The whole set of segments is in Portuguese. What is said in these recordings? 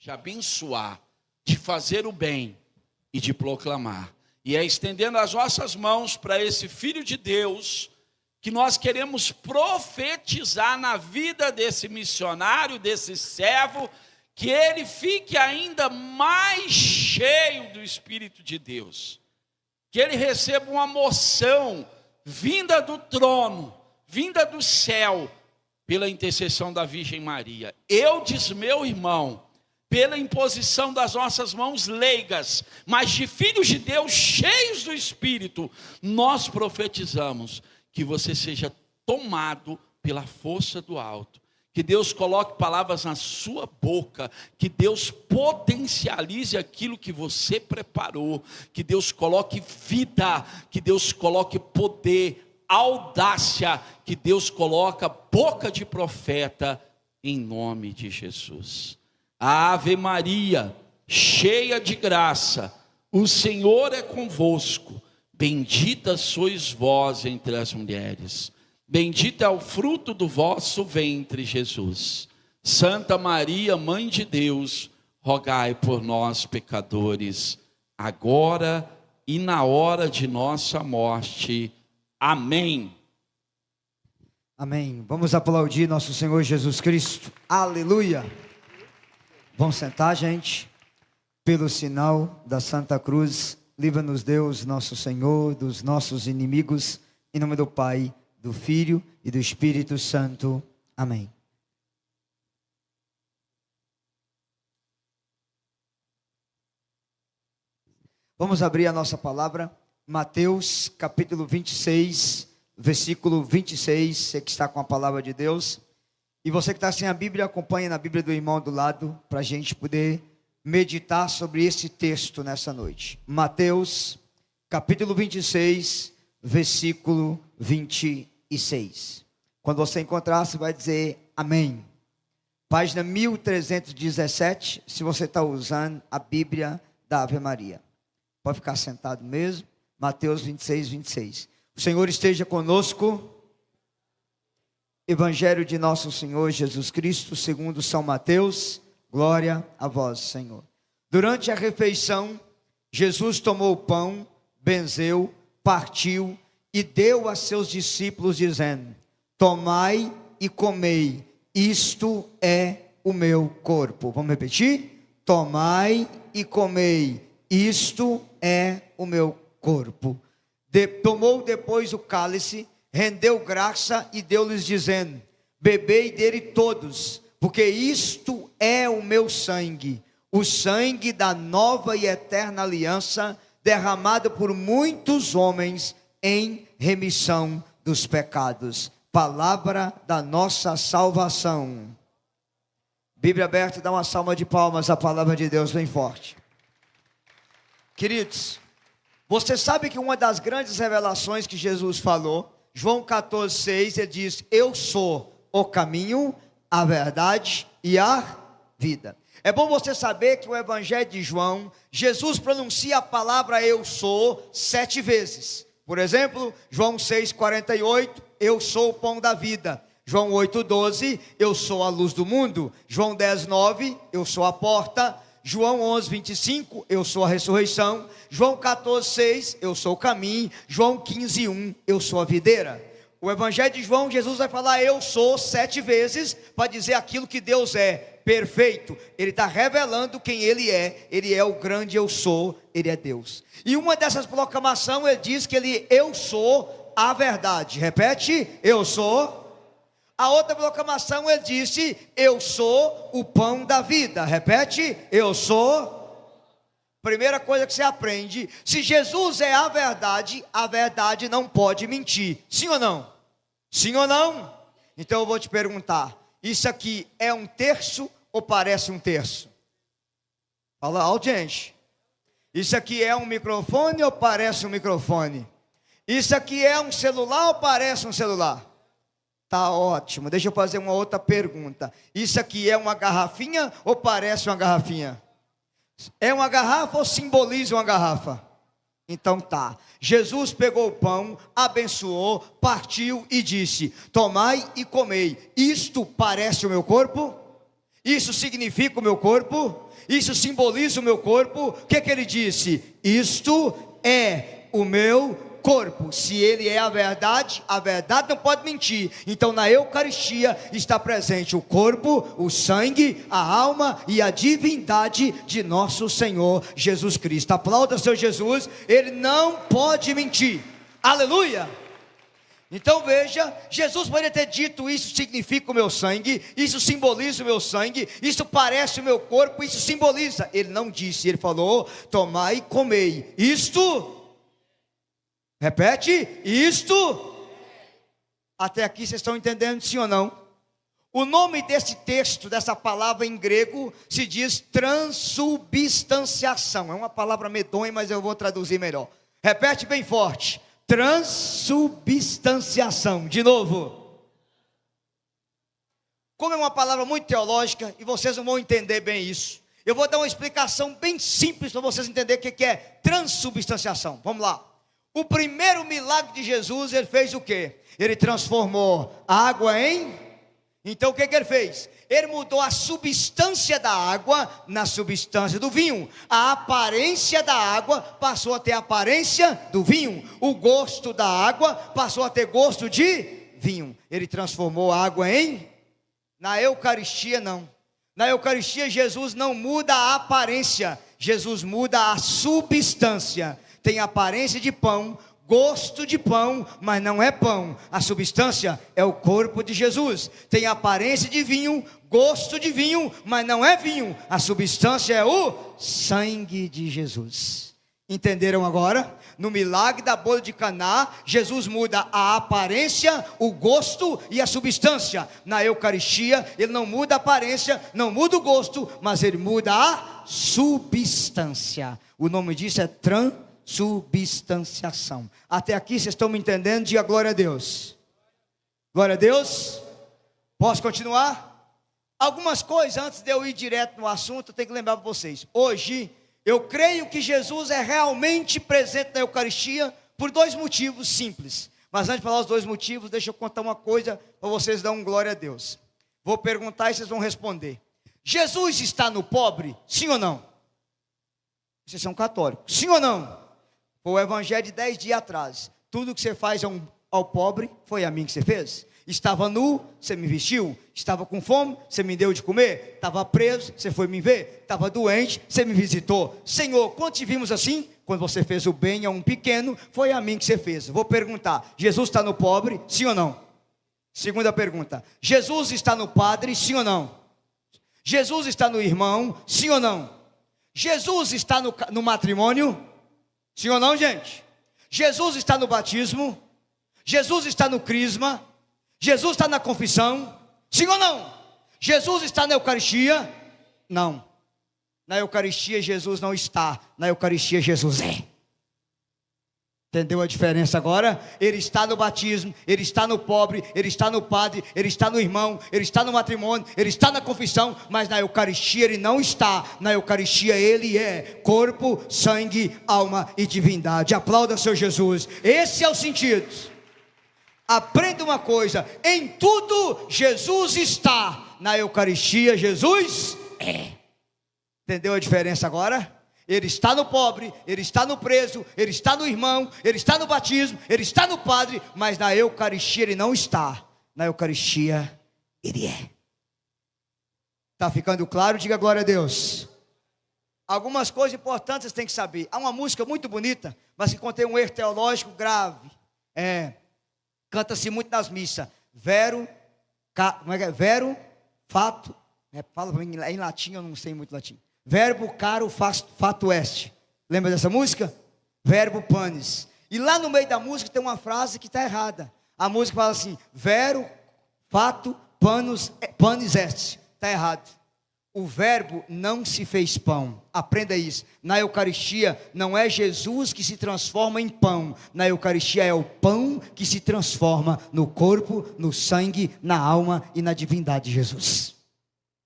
de abençoar, de fazer o bem e de proclamar. E é estendendo as nossas mãos para esse Filho de Deus que nós queremos profetizar na vida desse missionário, desse servo, que ele fique ainda mais cheio do Espírito de Deus, que ele receba uma moção vinda do trono, vinda do céu, pela intercessão da Virgem Maria. Eu, diz meu irmão, pela imposição das nossas mãos leigas, mas de filhos de Deus cheios do Espírito, nós profetizamos que você seja tomado pela força do alto, que Deus coloque palavras na sua boca, que Deus potencialize aquilo que você preparou, que Deus coloque vida, que Deus coloque poder, audácia, que Deus coloque boca de profeta, em nome de Jesus. Ave Maria, cheia de graça, o Senhor é convosco, bendita sois vós entre as mulheres, bendito é o fruto do vosso ventre, Jesus. Santa Maria, Mãe de Deus, rogai por nós, pecadores, agora e na hora de nossa morte. Amém. Amém. Vamos aplaudir nosso Senhor Jesus Cristo. Aleluia. Vamos sentar, gente. Pelo sinal da Santa Cruz, livra-nos Deus, nosso Senhor, dos nossos inimigos. Em nome do Pai, do Filho e do Espírito Santo. Amém. Vamos abrir a nossa palavra. Mateus, capítulo 26, versículo 26. Você que está com a palavra de Deus. E você que está sem a Bíblia, acompanhe na Bíblia do irmão do lado, para a gente poder meditar sobre esse texto nessa noite. Mateus, capítulo 26, versículo 26. Quando você encontrar, você vai dizer amém. Página 1317, se você está usando a Bíblia da Ave Maria. Pode ficar sentado mesmo. Mateus 26, 26. O Senhor esteja conosco. Evangelho de nosso Senhor Jesus Cristo, segundo São Mateus. Glória a vós, Senhor. Durante a refeição, Jesus tomou o pão, benzeu, partiu e deu a seus discípulos, dizendo: tomai e comei, isto é o meu corpo. Vamos repetir? Tomai e comei, isto é o meu corpo. Tomou depois o cálice, rendeu graça e deu-lhes, dizendo: bebei dele todos, porque isto é o meu sangue, o sangue da nova e eterna aliança, derramado por muitos homens em remissão dos pecados. Palavra da nossa salvação. Bíblia aberta, dá uma salva de palmas, a palavra de Deus bem forte. Queridos, você sabe que uma das grandes revelações que Jesus falou, João 14, 6, ele diz: eu sou o caminho, a verdade e a vida. É bom você saber que o Evangelho de João, Jesus pronuncia a palavra eu sou 7 vezes. Por exemplo, João 6,48, eu sou o pão da vida. João 8,12, eu sou a luz do mundo. João 10,9, eu sou a porta. João 11,25, eu sou a ressurreição. João 14,6, eu sou o caminho. João 15,1, eu sou a videira. O Evangelho de João, Jesus vai falar eu sou 7 vezes, para dizer aquilo que Deus é, perfeito. Ele está revelando quem Ele é o grande eu sou, Ele é Deus. E uma dessas proclamações, Ele diz que eu sou a verdade. Repete, eu sou. A outra proclamação, Ele disse, eu sou o pão da vida. Repete, eu sou. Primeira coisa que você aprende, se Jesus é a verdade não pode mentir. Sim ou não? Sim ou não? Então eu vou te perguntar, isso aqui é um terço ou parece um terço? Fala alto, gente. Isso aqui é um microfone ou parece um microfone? Isso aqui é um celular ou parece um celular? Tá ótimo, deixa eu fazer uma outra pergunta. Isso aqui é uma garrafinha ou parece uma garrafinha? É uma garrafa ou simboliza uma garrafa? Então tá, Jesus pegou o pão, abençoou, partiu e disse: tomai e comei, isto parece o meu corpo? Isso significa o meu corpo? Isso simboliza o meu corpo? O que ele disse? Isto é o meu corpo. Se ele é a verdade não pode mentir. Então na Eucaristia está presente o corpo, o sangue, a alma e a divindade de nosso Senhor Jesus Cristo. Aplauda seu Jesus, ele não pode mentir. Aleluia! Então veja, Jesus poderia ter dito: isso significa o meu sangue, isso simboliza o meu sangue, isso parece o meu corpo, isso simboliza. Ele não disse, ele falou: tomai e comei. Isto, repete, isto. Até aqui vocês estão entendendo, sim ou não? O nome desse texto, dessa palavra em grego, se diz transubstanciação. É uma palavra medonha, mas eu vou traduzir melhor. Repete bem forte: transubstanciação. De novo. Como é uma palavra muito teológica e vocês não vão entender bem isso, eu vou dar uma explicação bem simples para vocês entenderem o que é transubstanciação. Vamos lá. O primeiro milagre de Jesus, ele fez o quê? Ele transformou água em... Então o que ele fez? Ele mudou a substância da água na substância do vinho. A aparência da água passou a ter a aparência do vinho. O gosto da água passou a ter gosto de vinho. Ele transformou a água em... Na Eucaristia não. Na Eucaristia Jesus não muda a aparência, Jesus muda a substância. Tem aparência de pão, gosto de pão, mas não é pão. A substância é o corpo de Jesus. Tem aparência de vinho, gosto de vinho, mas não é vinho. A substância é o sangue de Jesus. Entenderam agora? No milagre da boda de Caná, Jesus muda a aparência, o gosto e a substância. Na Eucaristia, ele não muda a aparência, não muda o gosto, mas ele muda a substância. O nome disso é transubstanciação. Até aqui vocês estão me entendendo? Diga glória a Deus. Glória a Deus. Posso continuar? Algumas coisas antes de eu ir direto no assunto, eu tenho que lembrar para vocês. Hoje eu creio que Jesus é realmente presente na Eucaristia por dois motivos simples. Mas antes de falar os dois motivos, deixa eu contar uma coisa para vocês darem glória a Deus. Vou perguntar e vocês vão responder. Jesus está no pobre? Sim ou não? Vocês são católicos. Sim ou não? Foi o evangelho de 10 dias atrás. Tudo que você faz ao pobre, foi a mim que você fez. Estava nu, você me vestiu. Estava com fome, você me deu de comer. Estava preso, você foi me ver. Estava doente, você me visitou. Senhor, quando te vimos assim? Quando você fez o bem a um pequeno, foi a mim que você fez. Vou perguntar: Jesus está no pobre? Sim ou não? Segunda pergunta: Jesus está no padre? Sim ou não? Jesus está no irmão? Sim ou não? Jesus está no matrimônio? Sim ou não, gente? Jesus está no batismo? Jesus está no crisma? Jesus está na confissão? Sim ou não? Jesus está na Eucaristia? Não. Na Eucaristia Jesus não está. Na Eucaristia Jesus é. Entendeu a diferença agora? Ele está no batismo, ele está no pobre, ele está no padre, ele está no irmão, ele está no matrimônio, ele está na confissão, mas na Eucaristia ele não está. Na Eucaristia ele é corpo, sangue, alma e divindade. Aplauda seu Jesus. Esse é o sentido. Aprenda uma coisa: em tudo Jesus está. Na Eucaristia Jesus é. Entendeu a diferença agora? Ele está no pobre, ele está no preso, ele está no irmão, ele está no batismo, ele está no padre, mas na Eucaristia ele não está. Na Eucaristia ele é. Está ficando claro? Diga glória a Deus. Algumas coisas importantes vocês têm que saber. Há uma música muito bonita, mas que contém um erro teológico grave. Canta-se muito nas missas. Vero, fato. Fala para mim em latim, eu não sei muito latim. Verbo caro fato est. Lembra dessa música? Verbo panis. E lá no meio da música tem uma frase que está errada. A música fala assim: vero fato panis est. Está errado. O verbo não se fez pão. Aprenda isso. Na Eucaristia não é Jesus que se transforma em pão. Na Eucaristia é o pão que se transforma no corpo, no sangue, na alma e na divindade de Jesus.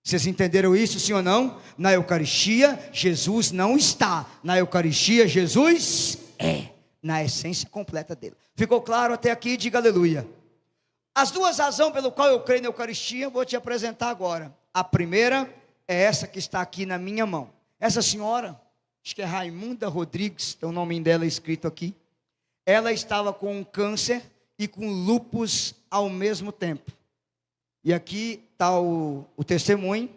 Vocês entenderam isso, sim ou não? Na Eucaristia, Jesus não está. Na Eucaristia, Jesus é. Na essência completa dele. Ficou claro até aqui? Diga aleluia. As duas razões pelo qual eu creio na Eucaristia, eu vou te apresentar agora. A primeira é essa que está aqui na minha mão. Essa senhora, acho que é Raimunda Rodrigues, tem o nome dela escrito aqui. Ela estava com um câncer e com lúpus ao mesmo tempo. E aqui está o testemunho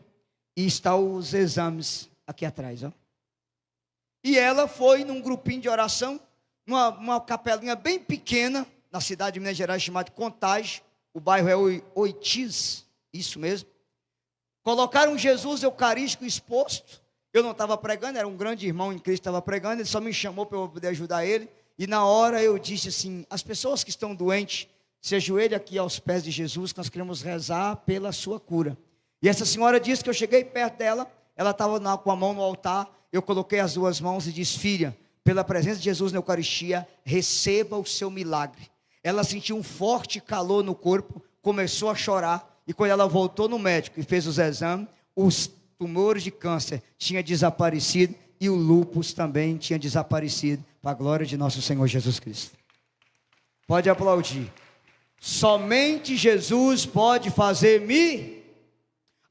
e está os exames aqui atrás, ó. E ela foi num grupinho de oração, numa capelinha bem pequena, na cidade de Minas Gerais, chamada Contagem. O bairro é Oitis, isso mesmo. Colocaram Jesus Eucarístico exposto. Eu não estava pregando, era um grande irmão em Cristo que estava pregando. Ele só me chamou para eu poder ajudar ele. E na hora eu disse assim: as pessoas que estão doentes, se ajoelhem aqui aos pés de Jesus, que nós queremos rezar pela sua cura. E essa senhora disse que eu cheguei perto dela, ela estava com a mão no altar, eu coloquei as duas mãos e disse: filha, pela presença de Jesus na Eucaristia, receba o seu milagre. Ela sentiu um forte calor no corpo, começou a chorar, e quando ela voltou no médico e fez os exames, os tumores de câncer tinham desaparecido, e o lúpus também tinha desaparecido, para a glória de nosso Senhor Jesus Cristo. Pode aplaudir. Somente Jesus pode fazer-me.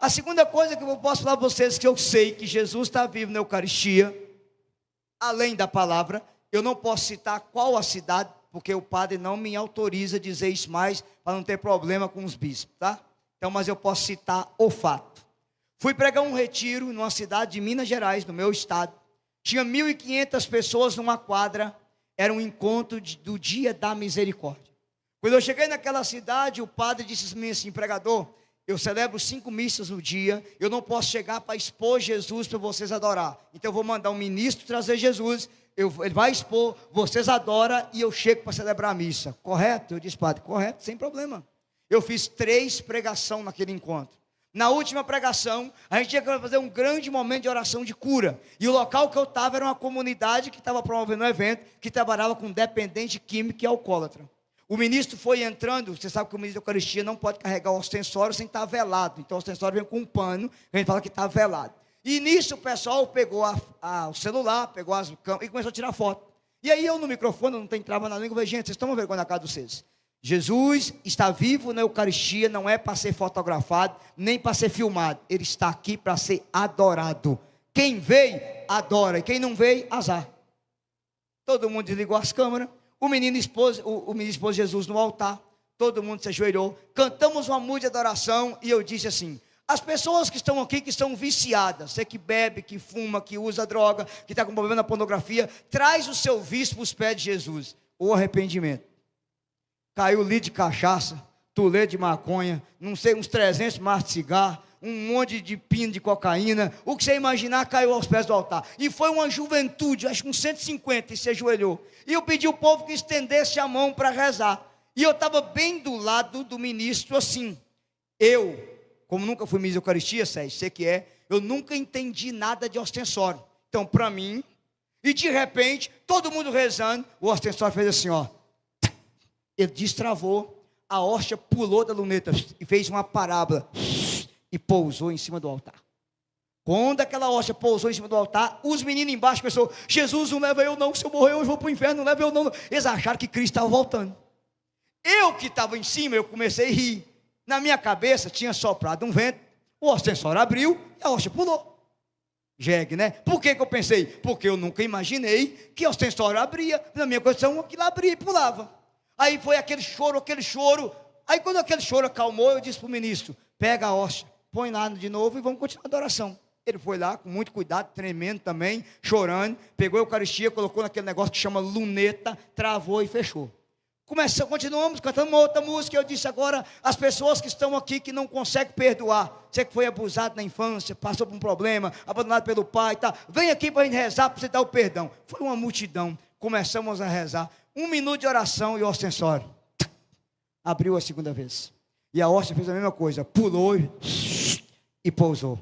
A segunda coisa que eu posso falar para vocês, que eu sei que Jesus está vivo na Eucaristia, além da palavra, eu não posso citar qual a cidade, porque o padre não me autoriza a dizer isso mais, para não ter problema com os bispos, tá? Então, mas eu posso citar o fato. Fui pregar um retiro numa cidade de Minas Gerais, no meu estado. Tinha 1.500 pessoas numa quadra. Era um encontro do Dia da Misericórdia. Quando eu cheguei naquela cidade, o padre disse assim: pregador, eu celebro 5 missas no dia, eu não posso chegar para expor Jesus para vocês adorar. Então eu vou mandar um ministro trazer Jesus, ele vai expor, vocês adoram e eu chego para celebrar a missa. Correto? Eu disse: padre, correto, sem problema. Eu fiz 3 pregações naquele encontro. Na última pregação, a gente tinha que fazer um grande momento de oração de cura. E o local que eu estava era uma comunidade que estava promovendo um evento, que trabalhava com dependente químico e alcoólatra. O ministro foi entrando, você sabe que o ministro da Eucaristia não pode carregar o ostensório sem estar velado. Então o ostensório vem com um pano, a gente fala que está velado. E nisso o pessoal pegou o celular, pegou as câmeras e começou a tirar foto. E aí eu no microfone, não tem trava na língua, eu falei: gente, vocês estão vergonha na cara de vocês. Jesus está vivo na Eucaristia, não é para ser fotografado, nem para ser filmado. Ele está aqui para ser adorado. Quem veio, adora. E quem não veio, azar. Todo mundo desligou as câmeras. O menino expôs Jesus no altar. Todo mundo se ajoelhou. Cantamos uma música de adoração. E eu disse assim: as pessoas que estão aqui, que estão viciadas, você que bebe, que fuma, que usa droga, que está com problema na pornografia, traz o seu vício para os pés de Jesus. O arrependimento. Caiu litro de cachaça, tulê de maconha, não sei, uns 300 maços de cigarro, um monte de pino de cocaína, o que você imaginar caiu aos pés do altar. E foi uma juventude, acho que uns 150, e se ajoelhou. E eu pedi ao povo que estendesse a mão para rezar. E eu estava bem do lado do ministro assim. Eu, como nunca fui ministro da Eucaristia, Sérgio, sei que é, eu nunca entendi nada de ostensório. Então, para mim, e de repente, todo mundo rezando, o ostensório fez assim, ó. Ele destravou, a hóstia pulou da luneta e fez uma parábola e pousou em cima do altar. Quando aquela hóstia pousou em cima do altar, os meninos embaixo pensaram: Jesus, não leva eu não, se eu morrer eu vou para o inferno, não leva eu não. Eles acharam que Cristo estava voltando. Eu que estava em cima, eu comecei a rir. Na minha cabeça tinha soprado um vento, o ostensório abriu e a hóstia pulou. Jegue, né? Por que eu pensei? Porque eu nunca imaginei que o ostensório abria. Na minha condição, aquilo abria e pulava. Aí foi aquele choro. Aí quando aquele choro acalmou, eu disse para o ministro: pega a hóstia, põe lá de novo e vamos continuar a adoração. Ele foi lá com muito cuidado, tremendo também, chorando, pegou a Eucaristia, colocou naquele negócio que chama luneta, travou e fechou. Continuamos cantando uma outra música. Eu disse: agora, as pessoas que estão aqui, que não conseguem perdoar, você que foi abusado na infância, passou por um problema, abandonado pelo pai, tá, vem aqui para a gente rezar, para você dar o perdão. Foi uma multidão, começamos a rezar. 1 minuto de oração e o ostensório abriu a segunda vez. E a hóstia fez a mesma coisa, pulou e pousou.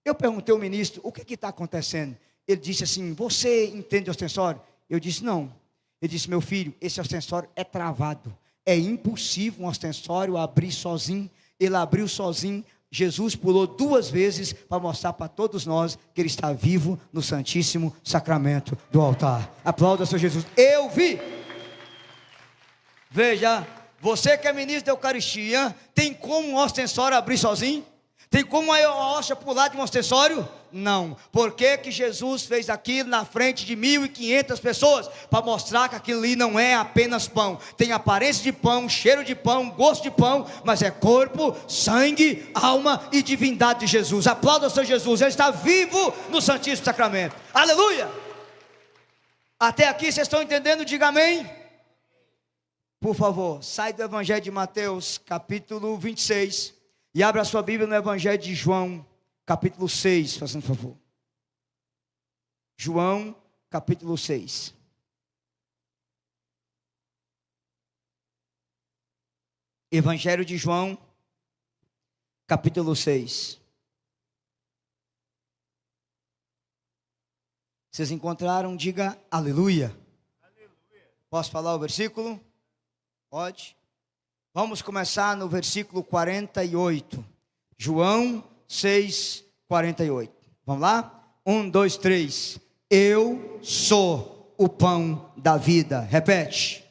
Eu perguntei ao ministro: o que está acontecendo? Ele disse assim: você entende ostensório? Eu disse: não. Ele disse: meu filho, esse ostensório é travado. É impossível um ostensório abrir sozinho. Ele abriu sozinho. Jesus pulou 2 vezes para mostrar para todos nós que Ele está vivo no Santíssimo Sacramento do altar. Aplauda, Senhor Jesus. Eu vi. Veja, você que é ministro da Eucaristia, tem como um ostensório abrir sozinho? Tem como a hóstia pular de um ostensório? Não. Por que que Jesus fez aquilo na frente de 1.500 pessoas? Para mostrar que aquilo ali não é apenas pão. Tem aparência de pão, cheiro de pão, gosto de pão, mas é corpo, sangue, alma e divindade de Jesus. Aplauda o Senhor Jesus, Ele está vivo no Santíssimo Sacramento. Aleluia! Até aqui vocês estão entendendo? Diga amém. Por favor, sai do Evangelho de Mateus, capítulo 26, e abra a sua Bíblia no Evangelho de João, capítulo 6, fazendo favor. João, capítulo 6. Evangelho de João, capítulo 6. Vocês encontraram? Diga aleluia. Aleluia. Posso falar o versículo? Pode. Vamos começar no versículo 48. João 6, 48. Vamos lá? 1, 2, 3. Eu sou o pão da vida. Repete.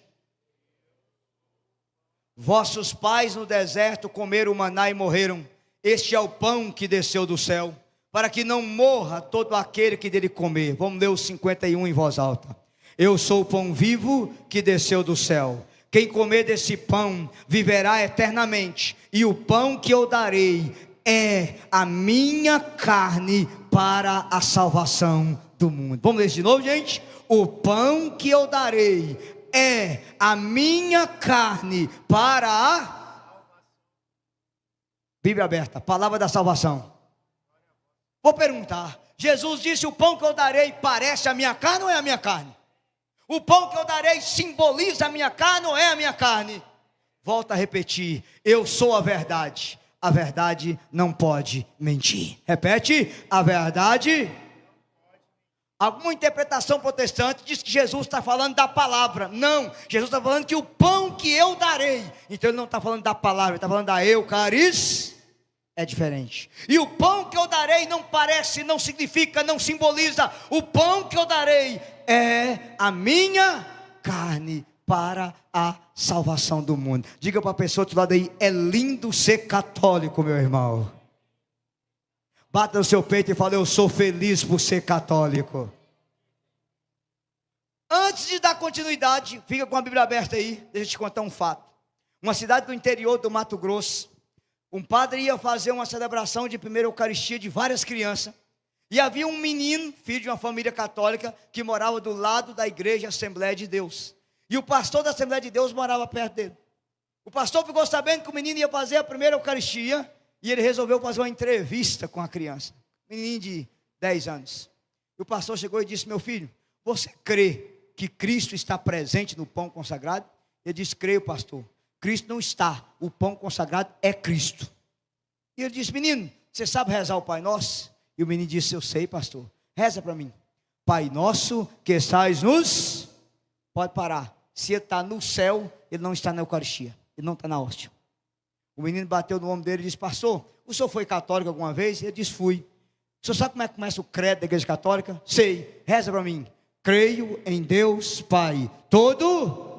Vossos pais no deserto comeram maná e morreram. Este é o pão que desceu do céu, para que não morra todo aquele que dele comer. Vamos ler o 51 em voz alta. Eu sou o pão vivo que desceu do céu. Quem comer desse pão viverá eternamente. E o pão que eu darei é a minha carne para a salvação do mundo. Vamos ler isso de novo, gente? O pão que eu darei é a minha carne para a... Bíblia aberta, palavra da salvação. Vou perguntar, Jesus disse: o pão que eu darei parece a minha carne ou é a minha carne? O pão que eu darei simboliza a minha carne ou é a minha carne? Volto a repetir, eu sou a verdade não pode mentir. Repete, a verdade. Alguma interpretação protestante diz que Jesus está falando da palavra. Não, Jesus está falando que o pão que eu darei. Então ele não está falando da palavra, ele está falando da eucaristia. É diferente. E o pão que eu darei não parece, não significa, não simboliza. O pão que eu darei é a minha carne para a salvação do mundo. Diga para a pessoa do outro lado aí: é lindo ser católico, meu irmão. Bata no seu peito e fala: eu sou feliz por ser católico. Antes de dar continuidade, fica com a Bíblia aberta aí, deixa eu te contar um fato. Uma cidade do interior do Mato Grosso, um padre ia fazer uma celebração de primeira Eucaristia de várias crianças. E havia um menino, filho de uma família católica, que morava do lado da igreja Assembleia de Deus. E o pastor da Assembleia de Deus morava perto dele. O pastor ficou sabendo que o menino ia fazer a primeira Eucaristia, e ele resolveu fazer uma entrevista com a criança. Menino de 10 anos. E o pastor chegou e disse: meu filho, você crê que Cristo está presente no pão consagrado? Ele disse: creio, pastor. Cristo não está, o pão consagrado é Cristo. E ele disse: menino, você sabe rezar o Pai Nosso? E o menino disse: eu sei, pastor. Reza para mim. Pai nosso que estais nos... Pode parar. Se ele está no céu, ele não está na Eucaristia, ele não está na hóstia. O menino bateu no ombro dele e disse: pastor, o senhor foi católico alguma vez? Ele disse: fui. O senhor sabe como é que começa o credo da igreja católica? Sei. Reza para mim. Creio em Deus Pai todo...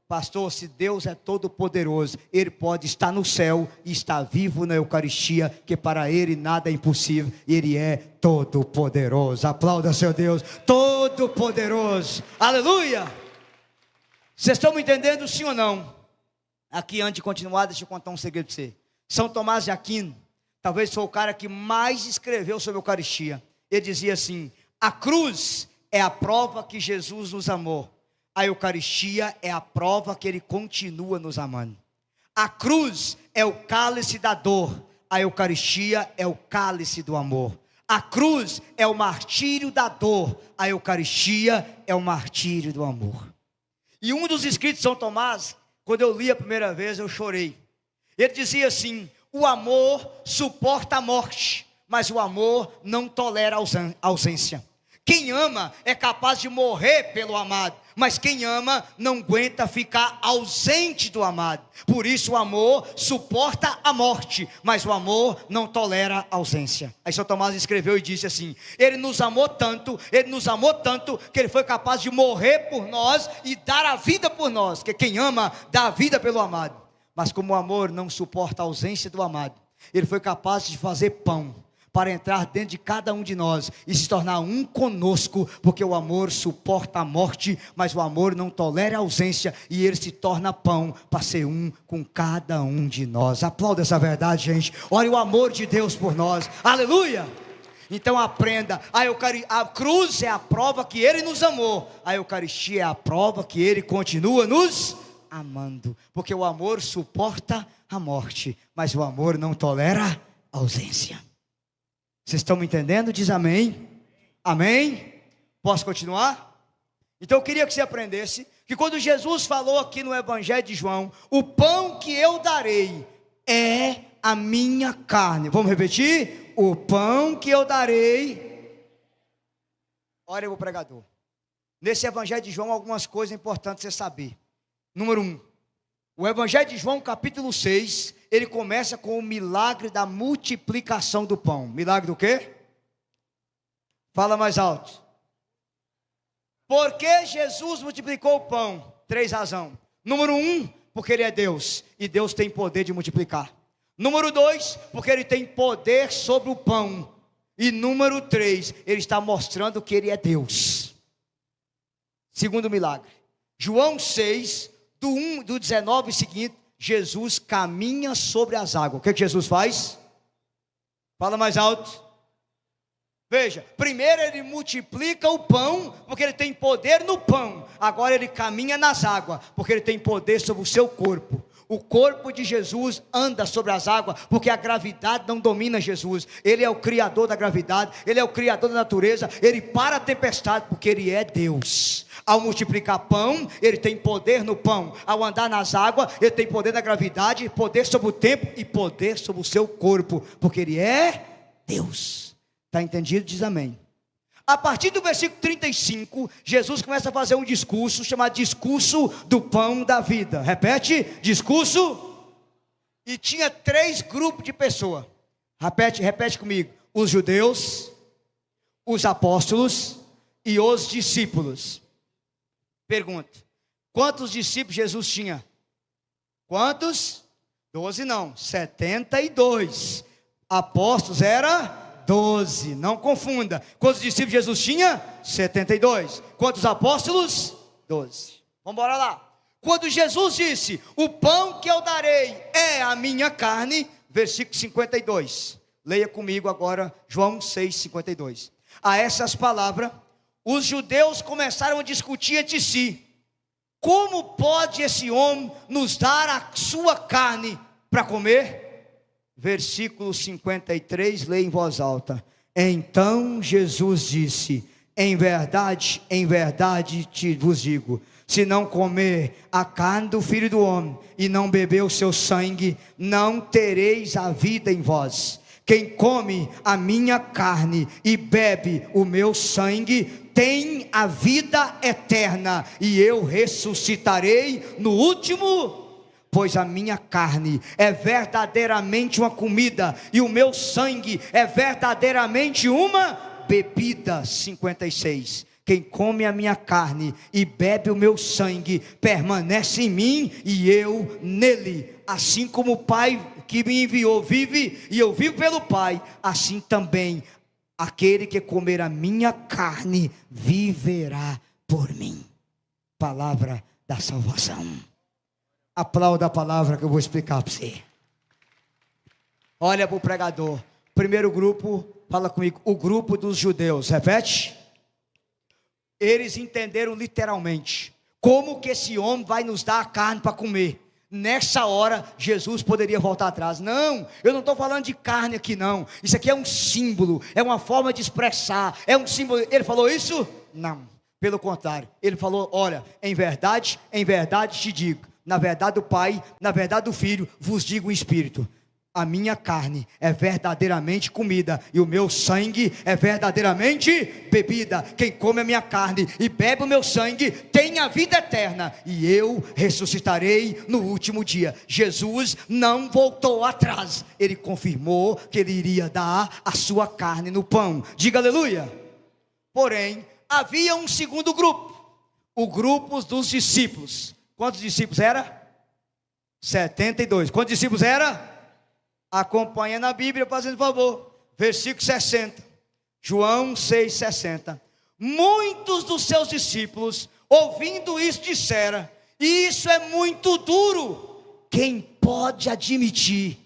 Pastor, se Deus é todo poderoso, Ele pode estar no céu e estar vivo na Eucaristia, que para Ele nada é impossível. Ele é todo poderoso. Aplauda seu Deus, todo poderoso. Aleluia. Vocês estão me entendendo, sim ou não? Aqui, antes de continuar, deixa eu contar um segredo para você. São Tomás de Aquino, talvez foi o cara que mais escreveu sobre a Eucaristia. Ele dizia assim: a cruz é a prova que Jesus nos amou. A Eucaristia é a prova que Ele continua nos amando. A cruz é o cálice da dor. A Eucaristia é o cálice do amor. A cruz é o martírio da dor. A Eucaristia é o martírio do amor. E um dos escritos de São Tomás, quando eu li a primeira vez, eu chorei. Ele dizia assim: o amor suporta a morte, mas o amor não tolera a ausência. Quem ama é capaz de morrer pelo amado, mas quem ama não aguenta ficar ausente do amado. Por isso o amor suporta a morte, mas o amor não tolera a ausência. Aí São Tomás escreveu e disse assim: Ele nos amou tanto, que Ele foi capaz de morrer por nós e dar a vida por nós. Porque quem ama dá a vida pelo amado. Mas como o amor não suporta a ausência do amado, Ele foi capaz de fazer pão para entrar dentro de cada um de nós e se tornar um conosco, porque o amor suporta a morte, mas o amor não tolera a ausência, e ele se torna pão para ser um com cada um de nós. Aplauda essa verdade, gente. Olha o amor de Deus por nós. Aleluia! Então aprenda, a cruz é a prova que ele nos amou, a Eucaristia é a prova que ele continua nos amando, porque o amor suporta a morte, mas o amor não tolera a ausência. Vocês estão me entendendo? Diz amém. Amém? Posso continuar? Então eu queria que você aprendesse que quando Jesus falou aqui no Evangelho de João, o pão que eu darei é a minha carne. Vamos repetir? O pão que eu darei. Olha o pregador. Nesse Evangelho de João, algumas coisas importantes você saber. Número 1. O Evangelho de João, capítulo 6, ele começa com o milagre da multiplicação do pão. Milagre do quê? Fala mais alto. Por que Jesus multiplicou o pão? 3 razões. Número 1, porque ele é Deus, e Deus tem poder de multiplicar. Número 2, porque ele tem poder sobre o pão. E número 3, ele está mostrando que ele é Deus. Segundo milagre. João 6, do 19 seguinte, Jesus caminha sobre as águas. O que Jesus faz? Fala mais alto. Veja, primeiro ele multiplica o pão, porque ele tem poder no pão. Agora ele caminha nas águas, porque ele tem poder sobre o seu corpo. O corpo de Jesus anda sobre as águas, porque a gravidade não domina Jesus. Ele é o criador da gravidade, ele é o criador da natureza, ele para a tempestade, porque ele é Deus. Ao multiplicar pão, ele tem poder no pão. Ao andar nas águas, ele tem poder na gravidade, poder sobre o tempo e poder sobre o seu corpo, porque ele é Deus. Está entendido? Diz amém. A partir do versículo 35, Jesus começa a fazer um discurso chamado discurso do pão da vida. Repete, discurso. E tinha 3 grupos de pessoas. Repete comigo. Os judeus, os apóstolos e os discípulos. Pergunta: quantos discípulos Jesus tinha? Quantos? 12 não, 72. Apóstolos era 12, não confunda. Quantos discípulos Jesus tinha? 72. Quantos apóstolos? 12. Vamos embora lá. Quando Jesus disse: o pão que eu darei é a minha carne, versículo 52. Leia comigo agora João 6:52. A essas palavras, os judeus começaram a discutir entre si: como pode esse homem nos dar a sua carne para comer? Versículo 53, leia em voz alta. Então Jesus disse: em verdade vos digo, se não comer a carne do Filho do Homem e não beber o seu sangue, não tereis a vida em vós. Quem come a minha carne e bebe o meu sangue tem a vida eterna, e eu ressuscitarei no último. Pois a minha carne é verdadeiramente uma comida, e o meu sangue é verdadeiramente uma bebida. 56. Quem come a minha carne e bebe o meu sangue permanece em mim e eu nele. Assim como o Pai que me enviou vive e eu vivo pelo Pai, assim também aquele que comer a minha carne viverá por mim. Palavra da salvação. Aplauda a palavra que eu vou explicar para você. Olha para o pregador. Primeiro grupo, fala comigo, o grupo dos judeus. Repete. Eles entenderam literalmente como que esse homem vai nos dar a carne para comer. Nessa hora, Jesus poderia voltar atrás. Não, eu não estou falando de carne aqui não. Isso aqui é um símbolo, é uma forma de expressar, é um símbolo. Ele falou isso? Não, pelo contrário. Ele falou: olha, em verdade te digo, na verdade do Pai, na verdade do Filho, vos digo em espírito: a minha carne é verdadeiramente comida, e o meu sangue é verdadeiramente bebida. Quem come a minha carne e bebe o meu sangue tem a vida eterna, e eu ressuscitarei no último dia. Jesus não voltou atrás, ele confirmou que ele iria dar a sua carne no pão. Diga aleluia. Porém, havia um segundo grupo, o grupo dos discípulos. Quantos discípulos era? 72. Quantos discípulos era? Acompanha na Bíblia, fazendo favor. Versículo 60. João 6,60. Muitos dos seus discípulos, ouvindo isso, disseram: isso é muito duro, quem pode admitir?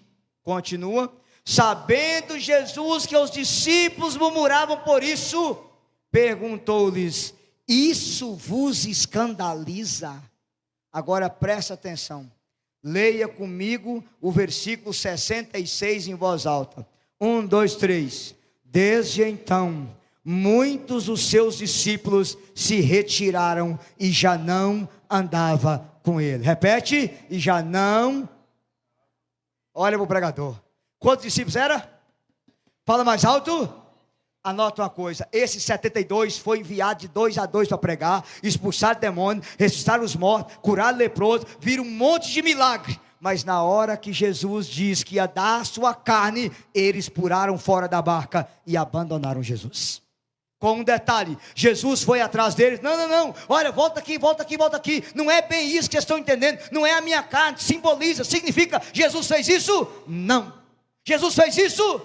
Continua. Sabendo Jesus que os discípulos murmuravam por isso, perguntou-lhes: isso vos escandaliza? Agora presta atenção, leia comigo o versículo 66 em voz alta. 1, 2, 3. Desde então, muitos dos seus discípulos se retiraram e já não andava com ele. Repete: e já não. Olha para o pregador. Quantos discípulos era? Fala mais alto. Anota uma coisa: esses 72 foi enviado de 2 a 2 para pregar, expulsar demônios, ressuscitar os mortos, curar leprosos, viram um monte de milagre. Mas na hora que Jesus diz que ia dar a sua carne, eles pularam fora da barca e abandonaram Jesus. Com um detalhe: Jesus foi atrás deles. Não, olha, volta aqui. Não é bem isso que vocês estão entendendo. Não é a minha carne, simboliza, significa, Jesus fez isso? Não. Jesus fez isso?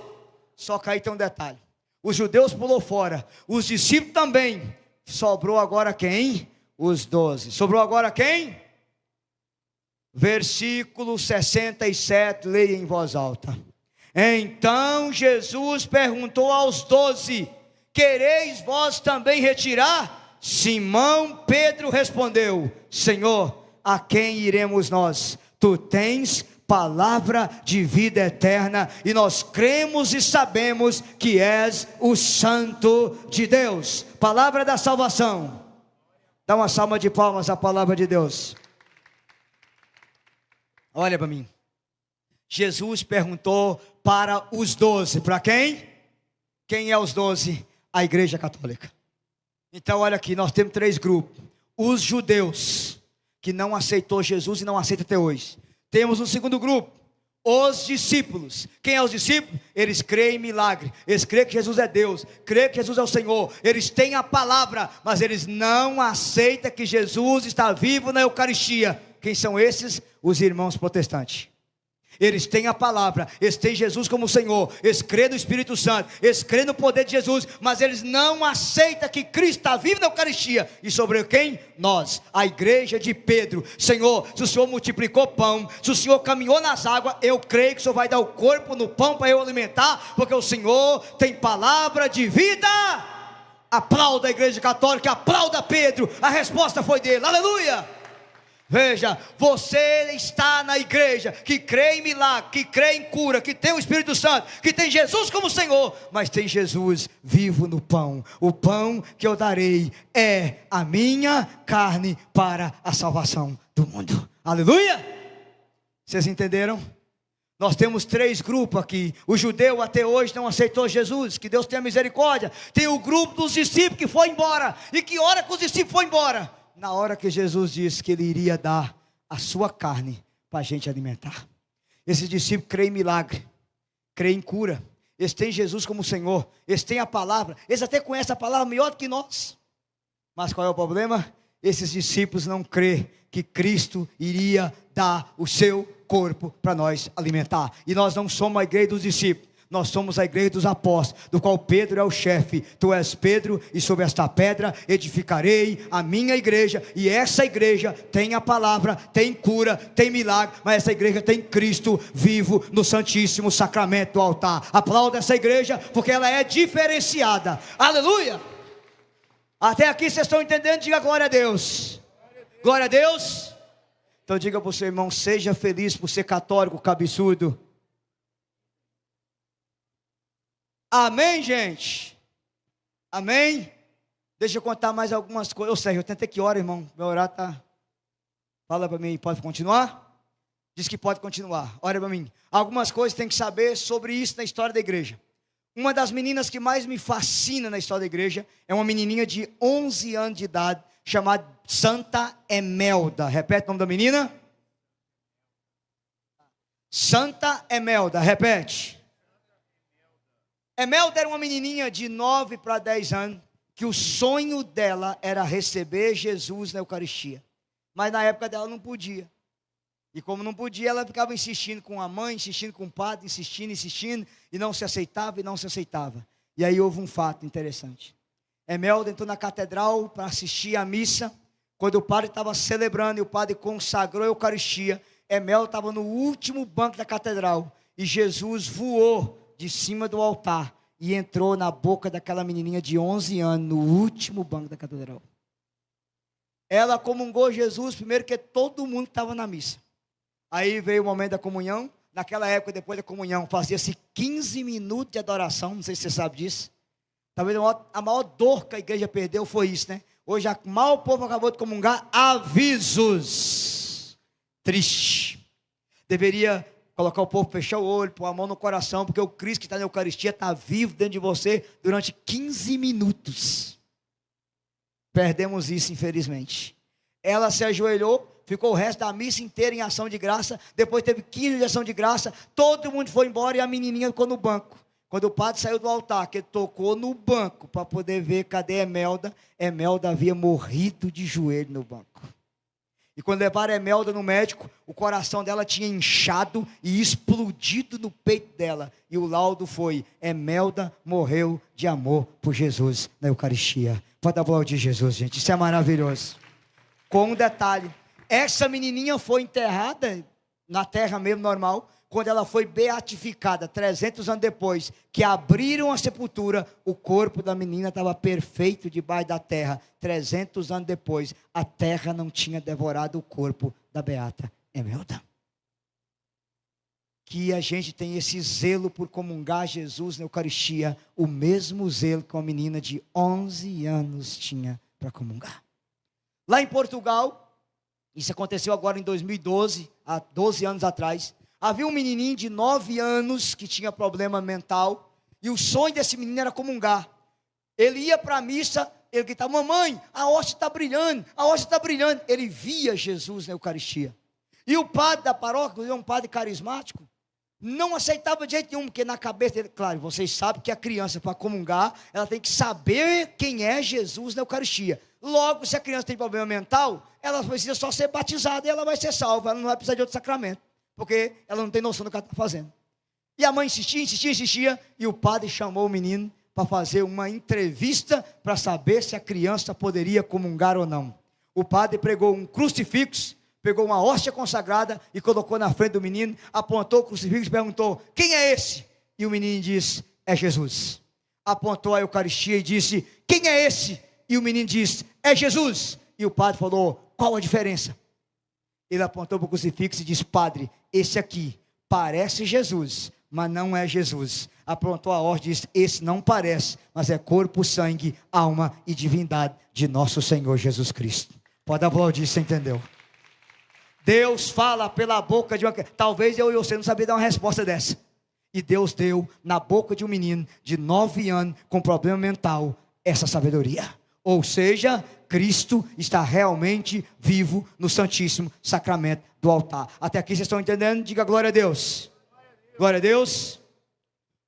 Só que aí tem um detalhe: os judeus pulou fora, os discípulos também. Sobrou agora quem? Os 12. Sobrou agora quem? Versículo 67, leia em voz alta. Então Jesus perguntou aos 12: quereis vós também retirar? Simão Pedro respondeu: Senhor, a quem iremos nós? Tu tens palavra de vida eterna, e nós cremos e sabemos que és o Santo de Deus. Palavra da salvação. Dá uma salva de palmas à palavra de Deus. Olha para mim. Jesus perguntou para os 12. Para quem? Quem é os 12? A igreja católica. Então olha aqui, nós temos 3 grupos. Os judeus, que não aceitou Jesus e não aceita até hoje. Temos um segundo grupo, os discípulos. Quem é os discípulos? Eles creem em milagre, eles creem que Jesus é Deus, creem que Jesus é o Senhor, eles têm a palavra, mas eles não aceitam que Jesus está vivo na Eucaristia. Quem são esses? Os irmãos protestantes. Eles têm a palavra, eles têm Jesus como Senhor, eles creem no Espírito Santo, eles creem no poder de Jesus, mas eles não aceitam que Cristo está vivo na Eucaristia. E sobre quem? Nós, a igreja de Pedro. Senhor, se o Senhor multiplicou pão, se o Senhor caminhou nas águas, eu creio que o Senhor vai dar o corpo no pão para eu alimentar, porque o Senhor tem palavra de vida. Aplauda a igreja católica, aplauda Pedro. A resposta foi dele, aleluia. Veja, você está na igreja que crê em milagre, que crê em cura, que tem o Espírito Santo, que tem Jesus como Senhor, mas tem Jesus vivo no pão. O pão que eu darei é a minha carne para a salvação do mundo. Aleluia! Vocês entenderam? Nós temos 3 grupos aqui. O judeu até hoje não aceitou Jesus, que Deus tenha misericórdia. Tem o grupo dos discípulos que foi embora. E que hora que os discípulos foram embora? Na hora que Jesus disse que ele iria dar a sua carne para a gente alimentar. Esses discípulos creem em milagre, creem em cura, eles têm Jesus como Senhor, eles têm a palavra, eles até conhecem a palavra melhor do que nós. Mas qual é o problema? Esses discípulos não creem que Cristo iria dar o seu corpo para nós alimentar. E nós não somos a igreja dos discípulos. Nós somos a igreja dos apóstolos, do qual Pedro é o chefe. Tu és Pedro, e sobre esta pedra edificarei a minha igreja. E essa igreja tem a palavra, tem cura, tem milagre, mas essa igreja tem Cristo vivo no santíssimo sacramento do altar. Aplauda essa igreja, porque ela é diferenciada. Aleluia! Até aqui vocês estão entendendo? Diga glória a Deus. Glória a Deus. Então diga para o seu irmão: seja feliz por ser católico, cabeçudo. Amém, gente? Amém? Deixa eu contar mais algumas coisas. Ou seja, eu tentei que hora, irmão. Meu horário está... Fala para mim, pode continuar? Diz que pode continuar. Olha para mim. Algumas coisas tem que saber sobre isso na história da igreja. Uma das meninas que mais me fascina na história da igreja é uma menininha de 11 anos de idade, chamada Santa Emelda. Repete o nome da menina. Santa Emelda, repete. Emelda era uma menininha de 9 para 10 anos, que o sonho dela era receber Jesus na Eucaristia. Mas na época dela não podia. E como não podia, ela ficava insistindo com a mãe, insistindo com o padre, insistindo, e não se aceitava, e não se aceitava. E aí houve um fato interessante. Emelda entrou na catedral para assistir à missa. Quando o padre estava celebrando e o padre consagrou a Eucaristia, Emelda estava no último banco da catedral. E Jesus voou de cima do altar e entrou na boca daquela menininha de 11 anos, no último banco da catedral. Ela comungou Jesus primeiro que todo mundo estava na missa. Aí veio o momento da comunhão. Naquela época, depois da comunhão, fazia-se 15 minutos de adoração. Não sei se você sabe disso. Talvez a maior dor que a igreja perdeu foi isso, né? Hoje, mal o povo acabou de comungar, avisos. Triste. Deveria colocar o povo, fechar o olho, pôr a mão no coração, porque o Cristo que está na Eucaristia está vivo dentro de você durante 15 minutos. Perdemos isso, infelizmente. Ela se ajoelhou, ficou o resto da missa inteira em ação de graça. Depois teve 15 de ação de graça. Todo mundo foi embora e a menininha ficou no banco. Quando o padre saiu do altar, que ele tocou no banco para poder ver cadê Emelda, Emelda havia morrido de joelho no banco. E quando levaram Emelda no médico, o coração dela tinha inchado e explodido no peito dela. E o laudo foi: Emelda morreu de amor por Jesus na Eucaristia. Pode aplaudir Jesus, gente. Isso é maravilhoso. Com um detalhe: essa menininha foi enterrada na terra mesmo, normal. Quando ela foi beatificada, 300 anos depois, que abriram a sepultura, o corpo da menina estava perfeito debaixo da terra. 300 anos depois, a terra não tinha devorado o corpo da beata Emelda. Que a gente tem esse zelo por comungar Jesus na Eucaristia, o mesmo zelo que uma menina de 11 anos tinha para comungar. Lá em Portugal, isso aconteceu agora em 2012, há 12 anos atrás, havia um menininho de 9 anos que tinha problema mental, e o sonho desse menino era comungar. Ele ia para a missa, ele gritava: mamãe, a hóstia está brilhando, a hóstia está brilhando. Ele via Jesus na Eucaristia. E o padre da paróquia, um padre carismático, não aceitava de jeito nenhum, porque na cabeça dele, claro, vocês sabem que a criança, para comungar, ela tem que saber quem é Jesus na Eucaristia. Logo, se a criança tem problema mental, ela precisa só ser batizada e ela vai ser salva, ela não vai precisar de outro sacramento, porque ela não tem noção do que ela está fazendo. E a mãe insistia, e o padre chamou o menino para fazer uma entrevista para saber se a criança poderia comungar ou não. O padre pregou um crucifixo, pegou uma hóstia consagrada e colocou na frente do menino, apontou o crucifixo e perguntou: quem é esse? E o menino disse: é Jesus. Apontou a Eucaristia e disse: quem é esse? E o menino disse: é Jesus. E o padre falou: qual a diferença? Ele apontou para o crucifixo e disse: padre, esse aqui parece Jesus, mas não é Jesus. Apontou a hóstia e disse: esse não parece, mas é corpo, sangue, alma e divindade de nosso Senhor Jesus Cristo. Pode aplaudir, você entendeu? Deus fala pela boca de uma... Talvez eu e você não sabia dar uma resposta dessa. E Deus deu na boca de um menino de 9 anos com problema mental essa sabedoria. Ou seja, Cristo está realmente vivo no Santíssimo Sacramento do altar. Até aqui vocês estão entendendo? Diga glória a Deus. Glória a Deus.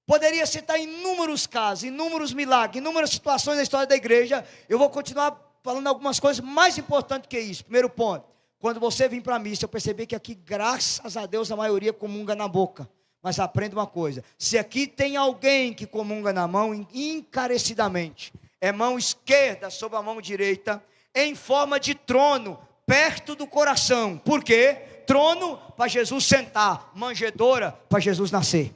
Poderia citar inúmeros casos, inúmeros milagres, inúmeras situações da história da igreja. Eu vou continuar falando algumas coisas mais importantes que isso. Primeiro ponto: quando você vir para a missa, eu percebi que aqui, graças a Deus, a maioria comunga na boca. Mas aprenda uma coisa: se aqui tem alguém que comunga na mão, encarecidamente, é mão esquerda sobre a mão direita, em forma de trono, perto do coração. Por quê? Trono para Jesus sentar, manjedoura para Jesus nascer.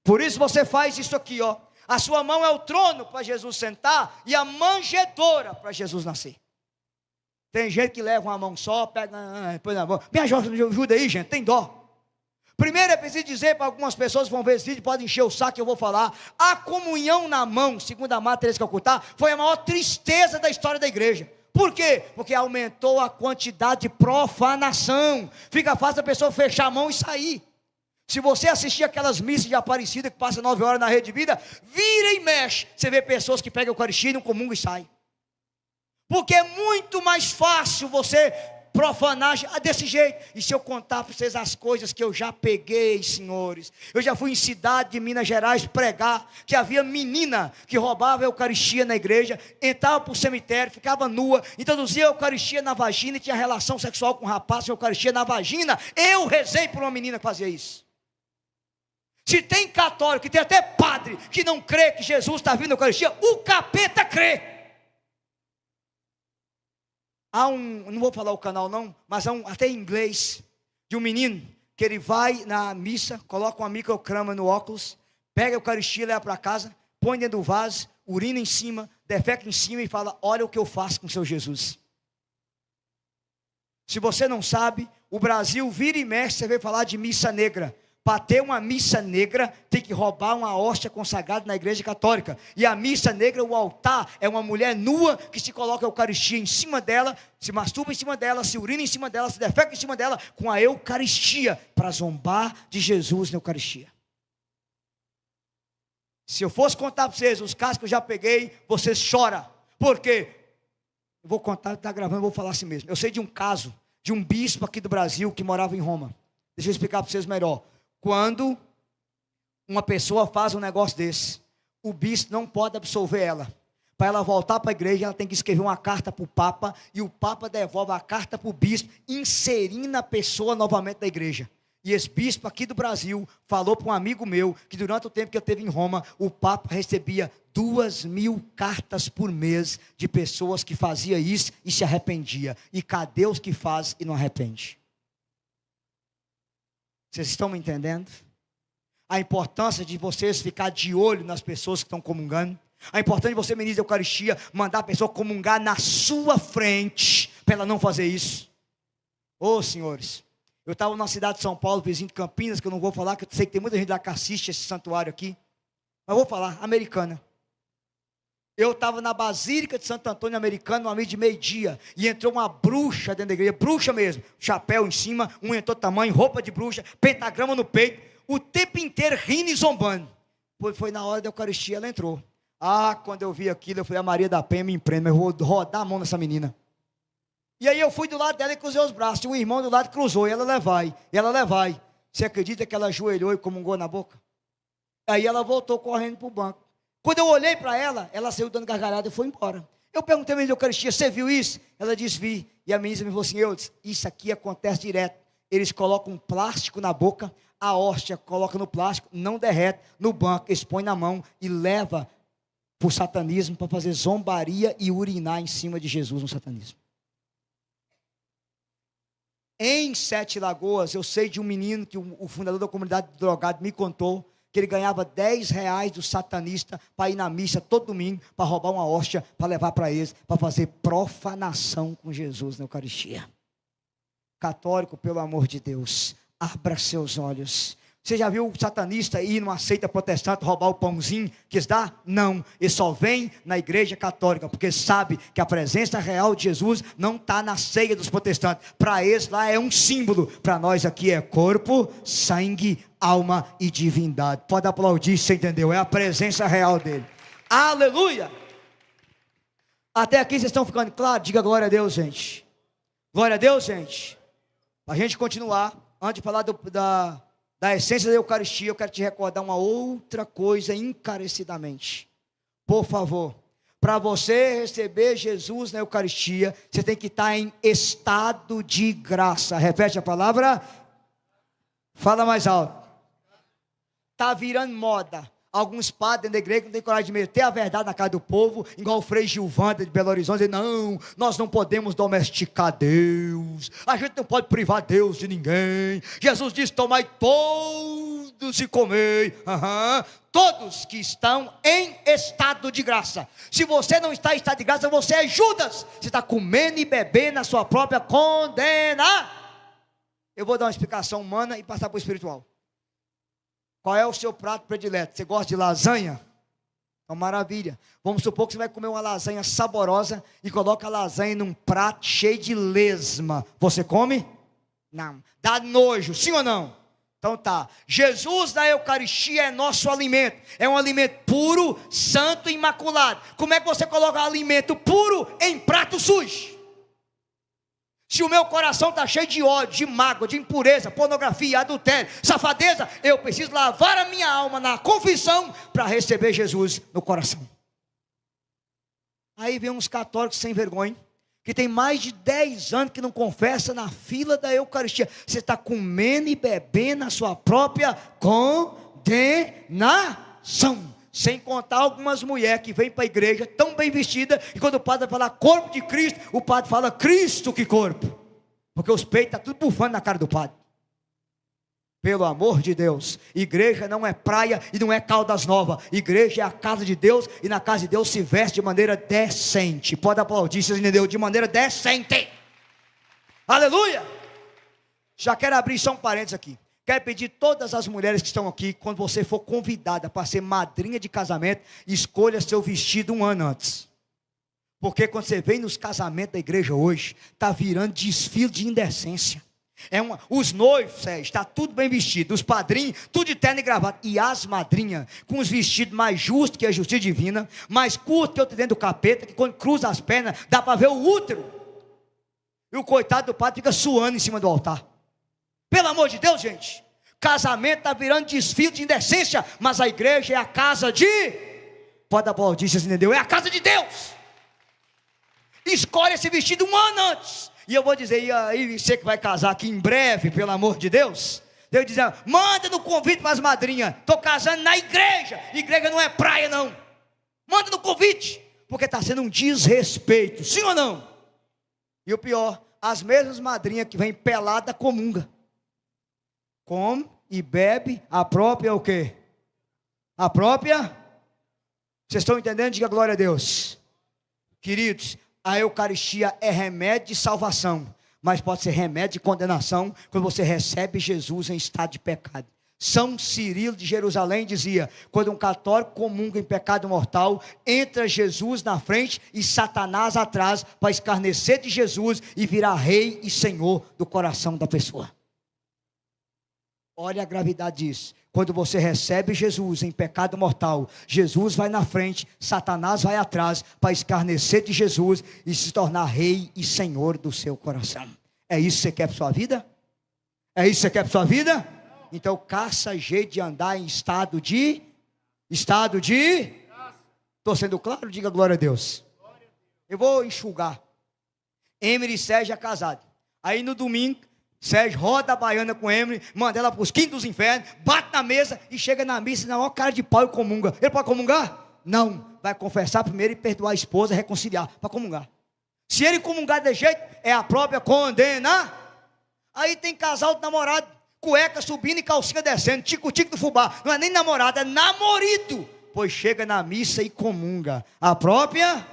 Por isso você faz isso aqui, ó. A sua mão é o trono para Jesus sentar e a manjedoura para Jesus nascer. Tem gente que leva uma mão só, pega, põe na mão. Me ajuda aí, gente, tem dó. Primeiro é preciso dizer para algumas pessoas que vão ver esse vídeo, podem encher o saco que eu vou falar: a comunhão na mão, segundo a Madre Teresa de Calcutá, foi a maior tristeza da história da igreja. Por quê? Porque aumentou a quantidade de profanação. Fica fácil a pessoa fechar a mão e sair. Se você assistir aquelas missas de Aparecida que passa 9 horas na Rede de Vida, vira e mexe, você vê pessoas que pegam a Eucaristia, não comungam e saem. Porque é muito mais fácil você profanar desse jeito. E se eu contar para vocês as coisas que eu já peguei, senhores. Eu já fui em cidade de Minas Gerais pregar, que havia menina que roubava a Eucaristia na igreja, entrava para o cemitério, ficava nua, introduzia a Eucaristia na vagina e tinha relação sexual com o rapaz, com a Eucaristia na vagina. Eu rezei por uma menina que fazia isso. Se tem católico, tem até padre que não crê que Jesus está vindo na Eucaristia, o capeta crê. Não vou falar o canal não, mas até em inglês, de um menino, que ele vai na missa, coloca uma microcrama no óculos, pega a Eucaristia, leva para casa, põe dentro do vaso, urina em cima, defeca em cima e fala, olha o que eu faço com o seu Jesus. Se você não sabe, o Brasil vira e mexe, você vem falar de missa negra. Para ter uma missa negra, tem que roubar uma hóstia consagrada na igreja católica. E a missa negra, o altar, é uma mulher nua que se coloca a Eucaristia em cima dela, se masturba em cima dela, se urina em cima dela, se defeca em cima dela, com a Eucaristia, para zombar de Jesus na Eucaristia. Se eu fosse contar para vocês os casos que eu já peguei, vocês choram. Por quê? Eu vou contar, está gravando, eu vou falar assim mesmo. Eu sei de um caso, de um bispo aqui do Brasil, que morava em Roma. Deixa eu explicar para vocês melhor. Quando uma pessoa faz um negócio desse, o bispo não pode absolver ela. Para ela voltar para a igreja, ela tem que escrever uma carta para o Papa, e o Papa devolve a carta para o bispo, inserindo a pessoa novamente na igreja. E esse bispo aqui do Brasil falou para um amigo meu, que durante o tempo que eu esteve em Roma, o Papa recebia 2.000 cartas por mês, de pessoas que faziam isso e se arrependia. E cadê os que faz e não arrepende? Vocês estão me entendendo? A importância de vocês ficar de olho nas pessoas que estão comungando. A importância de você, ministro da Eucaristia, mandar a pessoa comungar na sua frente, para ela não fazer isso. Ô senhores, eu estava na cidade de São Paulo, vizinho de Campinas, que eu não vou falar, que eu sei que tem muita gente lá que assiste esse santuário aqui. Mas vou falar, Americana. Eu estava na Basílica de Santo Antônio Americano, uma amigo de meio-dia, e entrou uma bruxa dentro da igreja, bruxa mesmo, chapéu em cima, unha em todo tamanho, roupa de bruxa, pentagrama no peito, o tempo inteiro rindo e zombando. Foi na hora da Eucaristia, ela entrou. Quando eu vi aquilo, eu falei, a Maria da Penha me empreenda, mas eu vou rodar a mão nessa menina. E aí eu fui do lado dela e cruzei os braços, tinha um irmão do lado que cruzou, e ela levai. Você acredita que ela ajoelhou e comungou na boca? Aí ela voltou correndo para o banco. Quando eu olhei para ela, ela saiu dando gargalhada e foi embora. Eu perguntei à menina da Eucaristia, você viu isso? Ela disse, vi. E a menina me falou assim, isso aqui acontece direto. Eles colocam um plástico na boca, a hóstia coloca no plástico, não derrete, no banco, eles põem na mão e leva para o satanismo, para fazer zombaria e urinar em cima de Jesus no satanismo. Em Sete Lagoas, eu sei de um menino que o fundador da comunidade de drogado me contou, que ele ganhava R$10 do satanista para ir na missa todo domingo, para roubar uma hóstia, para levar para eles, para fazer profanação com Jesus na Eucaristia. Católico, pelo amor de Deus, abra seus olhos. Você já viu o satanista ir numa seita protestante roubar o pãozinho que eles dão? Não, ele só vem na igreja católica, porque sabe que a presença real de Jesus não está na ceia dos protestantes. Para eles lá é um símbolo, para nós aqui é corpo, sangue, alma e divindade. Pode aplaudir, você entendeu? É a presença real dele. Aleluia! Até aqui vocês estão ficando claros? Diga glória a Deus, gente. Glória a Deus, gente. Para a gente continuar, antes de falar da essência da Eucaristia, eu quero te recordar uma outra coisa encarecidamente. Por favor, para você receber Jesus na Eucaristia, você tem que estar em estado de graça. Repete a palavra. Fala mais alto. Está virando moda. Alguns padres dentro da igreja que não têm coragem de meter a verdade na cara do povo, igual o Frei Gilvanda de Belo Horizonte, dizendo, não, nós não podemos domesticar Deus, a gente não pode privar Deus de ninguém. Jesus disse, tomai todos e comei, todos que estão em estado de graça. Se você não está em estado de graça, você é Judas, você está comendo e bebendo na sua própria condena. Eu vou dar uma explicação humana e passar para o espiritual. Qual é o seu prato predileto? Você gosta de lasanha? Então, maravilha. Vamos supor que você vai comer uma lasanha saborosa e coloca a lasanha num prato cheio de lesma. Você come? Não. Dá nojo, sim ou não? Então tá. Jesus na Eucaristia é nosso alimento. É um alimento puro, santo e imaculado. Como é que você coloca alimento puro em prato sujo? Se o meu coração está cheio de ódio, de mágoa, de impureza, pornografia, adultério, safadeza, eu preciso lavar a minha alma na confissão para receber Jesus no coração. Aí vem uns católicos sem vergonha, que tem mais de 10 anos que não confessa na fila da Eucaristia. Você está comendo e bebendo a sua própria condenação. Sem contar algumas mulheres que vêm para a igreja tão bem vestidas, e quando o padre vai falar corpo de Cristo, o padre fala Cristo que corpo, porque os peitos estão tudo bufando na cara do padre. Pelo amor de Deus, igreja não é praia e não é Caldas Novas, igreja é a casa de Deus, e na casa de Deus se veste de maneira decente. Pode aplaudir, vocês entenderam? De maneira decente. Aleluia. Já quero abrir só um parênteses aqui. Quero pedir todas as mulheres que estão aqui, quando você for convidada para ser madrinha de casamento, escolha seu vestido um ano antes. Porque quando você vem nos casamentos da igreja hoje, está virando desfile de indecência. Os noivos, Sérgio, está tudo bem vestido. Os padrinhos, tudo de terno e gravata. E as madrinhas, com os vestidos mais justos que a justiça divina, mais curto que eu tenho dentro do capeta, que quando cruza as pernas, dá para ver o útero. E o coitado do padre fica suando em cima do altar. Pelo amor de Deus, gente, casamento está virando desfile de indecência, mas a igreja é a casa de... Pode aplaudir, vocês entenderam? É a casa de Deus. Escolhe esse vestido um ano antes. E eu vou dizer, e aí você que vai casar aqui em breve, pelo amor de Deus, Deus dizendo, manda no convite para as madrinhas, estou casando na igreja, igreja não é praia não, manda no convite, porque está sendo um desrespeito, sim ou não? E o pior, as mesmas madrinhas que vêm pelada comunga, come e bebe a própria o quê? A própria, vocês estão entendendo? Diga glória a Deus. Queridos, a Eucaristia é remédio de salvação, mas pode ser remédio de condenação, quando você recebe Jesus em estado de pecado. São Cirilo de Jerusalém dizia, quando um católico comunga em pecado mortal, entra Jesus na frente e Satanás atrás, para escarnecer de Jesus e virar rei e senhor do coração da pessoa. Olha a gravidade disso. Quando você recebe Jesus em pecado mortal, Jesus vai na frente, Satanás vai atrás, para escarnecer de Jesus e se tornar rei e senhor do seu coração. É isso que você quer para sua vida? É isso que você quer para sua vida? Então caça jeito de andar em estado de... Estou sendo claro? Diga glória a Deus. Eu vou enxugar. Emery e Sérgio é casado. Aí no domingo, Sérgio roda a baiana com Emily, manda ela para os quintos dos infernos, bate na mesa e chega na missa na maior cara de pau e comunga. Ele pode comungar? Não, vai confessar primeiro e perdoar a esposa, reconciliar, para comungar. Se ele comungar de jeito, é a própria condena. Aí tem casal de namorado, cueca subindo e calcinha descendo, tico-tico do fubá, não é nem namorado, é namorito, pois chega na missa e comunga. A própria,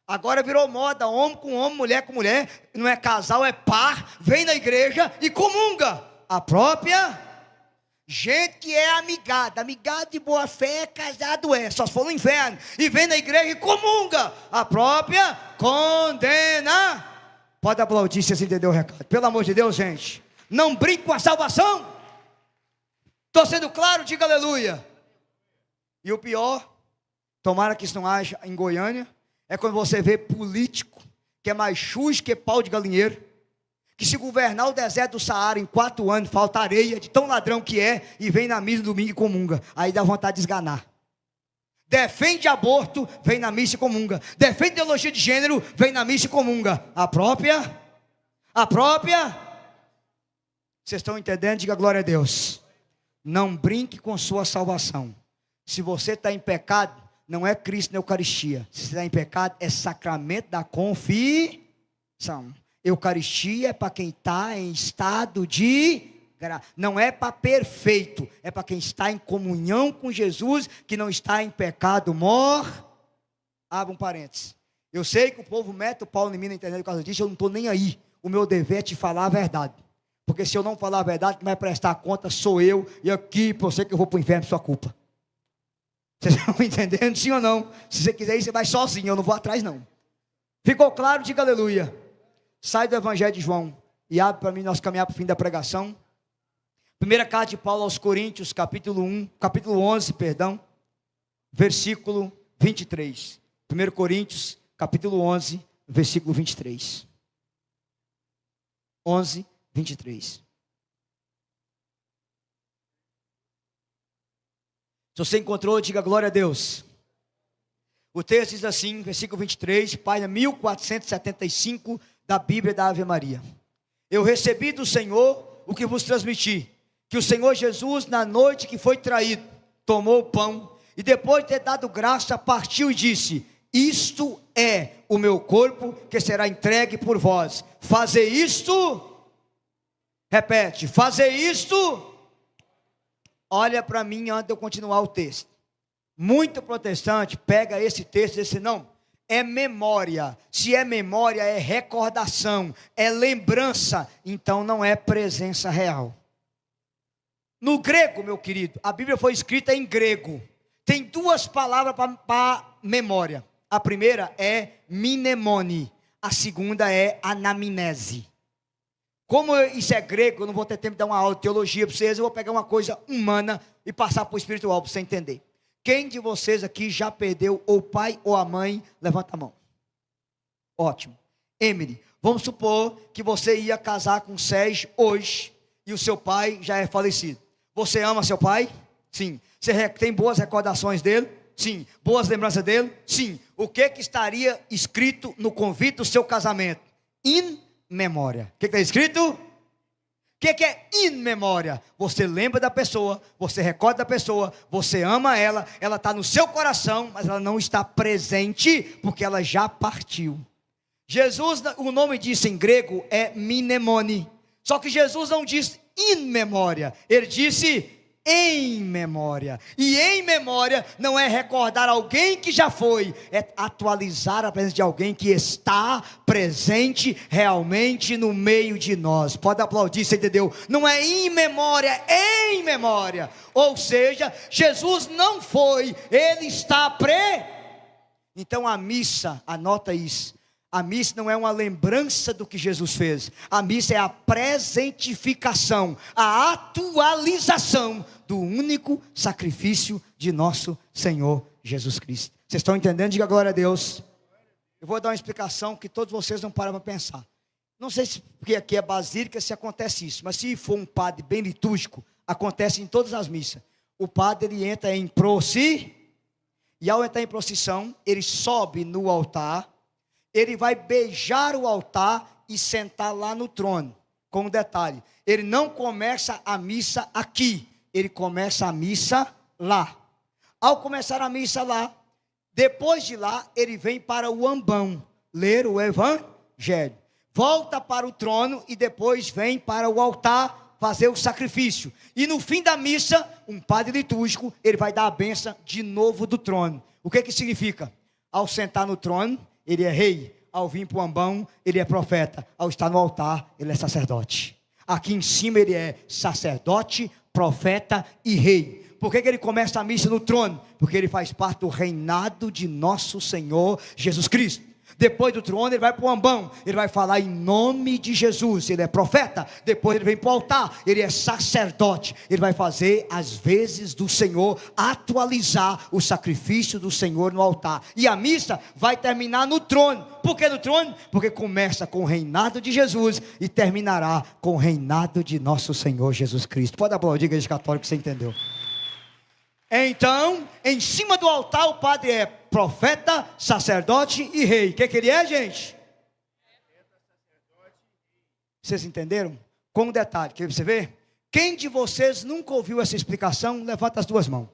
agora virou moda, homem com homem, mulher com mulher, não é casal, é par, vem na igreja e comunga. A própria, gente que é amigada de boa fé, casado só se for no inferno, e vem na igreja e comunga. A própria condena. Pode aplaudir se você entendeu o recado, pelo amor de Deus, gente, não brinque com a salvação. Estou sendo claro? Diga aleluia. E o pior, tomara que isso não haja em Goiânia, é quando você vê político que é mais chucho que pau de galinheiro, que se governar o deserto do Saara em 4 anos, falta areia, de tão ladrão que é, e vem na missa no domingo e comunga. Aí dá vontade de esganar. Defende aborto, vem na missa e comunga. Defende ideologia de gênero, vem na missa e comunga. A própria. Vocês estão entendendo? Diga glória a Deus. Não brinque com sua salvação. Se você está em pecado, não é Cristo na Eucaristia. Se você está em pecado, é sacramento da confissão. Eucaristia é para quem está em estado de graça. Não é para perfeito. É para quem está em comunhão com Jesus, que não está em pecado Abra um parênteses. Eu sei que o povo mete o pau em mim na internet por causa disso. Eu não estou nem aí. O meu dever é te falar a verdade. Porque se eu não falar a verdade, quem vai prestar conta sou eu. E aqui, por você que eu vou para o inferno, por sua culpa. Vocês estão entendendo, sim ou não? Se você quiser ir, você vai sozinho, eu não vou atrás não. Ficou claro? Diga aleluia. Sai do Evangelho de João e abre para mim nós caminhar para o fim da pregação. Primeira carta de Paulo aos Coríntios, capítulo 11, versículo 23. 1 Coríntios, capítulo 11, versículo 23. 11, 23. Se você encontrou, diga glória a Deus. O texto diz assim, versículo 23, página 1475 da Bíblia da Ave Maria. Eu recebi do Senhor o que vos transmiti, que o Senhor Jesus, na noite que foi traído, tomou o pão, e depois de ter dado graça, partiu e disse: isto é o meu corpo, que será entregue por vós. Fazer isto... Repete, fazer isto. Olha para mim antes de eu continuar o texto. Muito protestante pega esse texto e diz assim: não, é memória. Se é memória, é recordação, é lembrança. Então não é presença real. No grego, meu querido, a Bíblia foi escrita em grego. Tem duas palavras para memória. A primeira é mnemone, a segunda é anamnese. Como isso é grego, eu não vou ter tempo de dar uma aula de teologia para vocês, eu vou pegar uma coisa humana e passar para o espiritual, para você entender. Quem de vocês aqui já perdeu ou o pai ou a mãe? Levanta a mão. Ótimo. Emily, vamos supor que você ia casar com o Sérgio hoje, e o seu pai já é falecido. Você ama seu pai? Sim. Você tem boas recordações dele? Sim. Boas lembranças dele? Sim. O que estaria escrito no convite do seu casamento? In memória. O que está escrito? O que é in memória? Você lembra da pessoa, você recorda da pessoa, você ama ela, ela está no seu coração, mas ela não está presente, porque ela já partiu. Jesus, o nome disso em grego é mnemone, só que Jesus não diz in memória, ele disse em memória. E em memória não é recordar alguém que já foi, é atualizar a presença de alguém que está presente realmente no meio de nós. Pode aplaudir, você entendeu? Não é em memória, é em memória. Ou seja, Jesus não foi, ele está Então a missa, anota isso. A missa não é uma lembrança do que Jesus fez. A missa é a presentificação, a atualização do único sacrifício de nosso Senhor Jesus Cristo. Vocês estão entendendo? Diga glória a Deus. Eu vou dar uma explicação que todos vocês não param para pensar. Não sei se porque aqui é basílica se acontece isso, mas se for um padre bem litúrgico, acontece em todas as missas. O padre ele entra em e ao entrar em procissão, ele sobe no altar. Ele vai beijar o altar e sentar lá no trono. Com um detalhe, ele não começa a missa aqui, ele começa a missa lá. Ao começar a missa lá, depois de lá, ele vem para o ambão, ler o evangelho. Volta para o trono e depois vem para o altar fazer o sacrifício. E no fim da missa, um padre litúrgico, ele vai dar a bênção de novo do trono. O que significa? Ao sentar no trono, ele é rei. Ao vir para o ambão, ele é profeta. Ao estar no altar, ele é sacerdote. Aqui em cima ele é sacerdote, profeta e rei. Por que ele começa a missa no trono? Porque ele faz parte do reinado de nosso Senhor Jesus Cristo. Depois do trono ele vai para o ambão, ele vai falar em nome de Jesus, ele é profeta. Depois ele vem para o altar, ele é sacerdote, ele vai fazer as vezes do Senhor, atualizar o sacrifício do Senhor no altar. E a missa vai terminar no trono. Por que no trono? Porque começa com o reinado de Jesus e terminará com o reinado de nosso Senhor Jesus Cristo. Pode aplaudir, igreja católica, que você entendeu. Então, em cima do altar o padre é profeta, sacerdote e rei. O que ele é, gente? Vocês entenderam? Com um detalhe, quer você ver? Quem de vocês nunca ouviu essa explicação, levanta as duas mãos.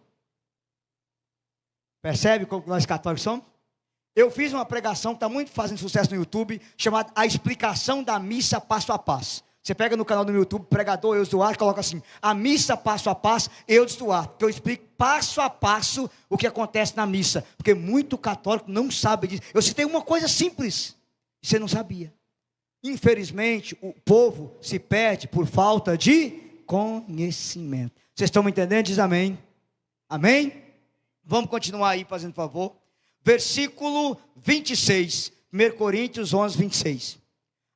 Percebe como nós católicos somos? Eu fiz uma pregação que está muito fazendo sucesso no YouTube, chamada A Explicação da Missa Passo a Passo. Você pega no canal do YouTube, pregador Eudes Duarte, coloca assim, a missa passo a passo, Eudes Duarte, que eu explico passo a passo o que acontece na missa, porque muito católico não sabe disso. Eu citei uma coisa simples, você não sabia. Infelizmente, o povo se perde por falta de conhecimento. Vocês estão me entendendo? Diz amém. Amém? Vamos continuar aí, fazendo favor. Versículo 26, 1 Coríntios 11, 26.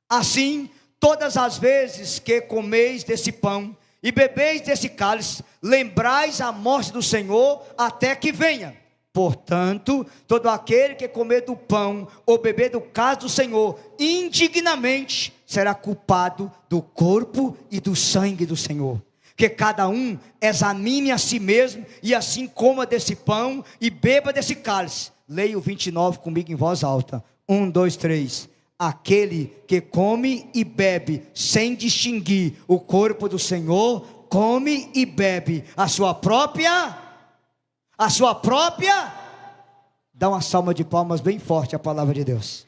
Assim, todas as vezes que comeis desse pão e bebeis desse cálice, lembrais a morte do Senhor até que venha. Portanto, todo aquele que comer do pão ou beber do cálice do Senhor indignamente será culpado do corpo e do sangue do Senhor. Que cada um examine a si mesmo, e assim coma desse pão e beba desse cálice. Leia o 29 comigo em voz alta. 1, 2, 3. Aquele que come e bebe sem distinguir o corpo do Senhor, come e bebe a sua própria. Dá uma salva de palmas bem forte a palavra de Deus.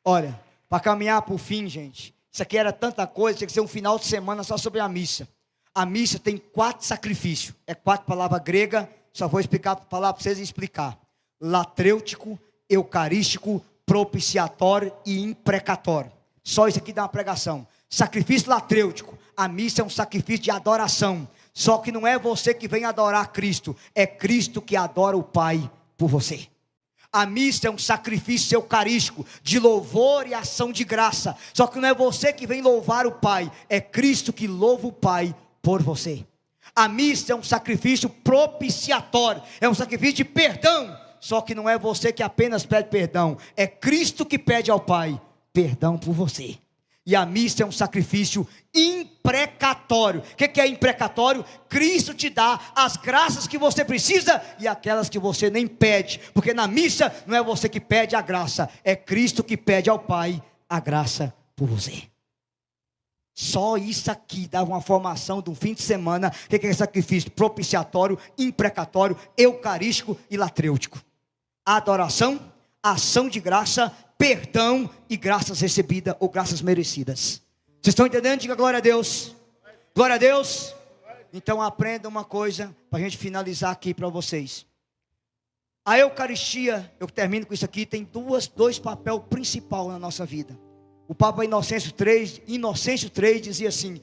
Olha, para caminhar para o fim, gente, isso aqui era tanta coisa, tinha que ser um final de semana só sobre a missa. A missa tem 4 sacrifícios, é 4 palavras gregas, só vou explicar a palavra para vocês explicar. Latrêutico, eucarístico, propiciatório e imprecatório. Só isso aqui dá uma pregação. Sacrifício latrêutico, a missa é um sacrifício de adoração. Só que não é você que vem adorar Cristo, é Cristo que adora o Pai por você. A missa é um sacrifício eucarístico, de louvor e ação de graça. Só que não é você que vem louvar o Pai, é Cristo que louva o Pai por você. A missa é um sacrifício propiciatório, é um sacrifício de perdão. Só que não é você que apenas pede perdão, é Cristo que pede ao Pai perdão por você. E a missa é um sacrifício imprecatório. O que é imprecatório? Cristo te dá as graças que você precisa e aquelas que você nem pede. Porque na missa não é você que pede a graça, é Cristo que pede ao Pai a graça por você. Só isso aqui dá uma formação de um fim de semana. O que é sacrifício? Propiciatório, imprecatório, eucarístico e latrêutico. Adoração, ação de graça, perdão e graças recebidas ou graças merecidas. Vocês estão entendendo? Diga glória a Deus. Glória a Deus. Então aprenda uma coisa para a gente finalizar aqui para vocês. A Eucaristia, eu termino com isso aqui, tem dois papéis principais na nossa vida. O Papa Inocêncio III dizia assim: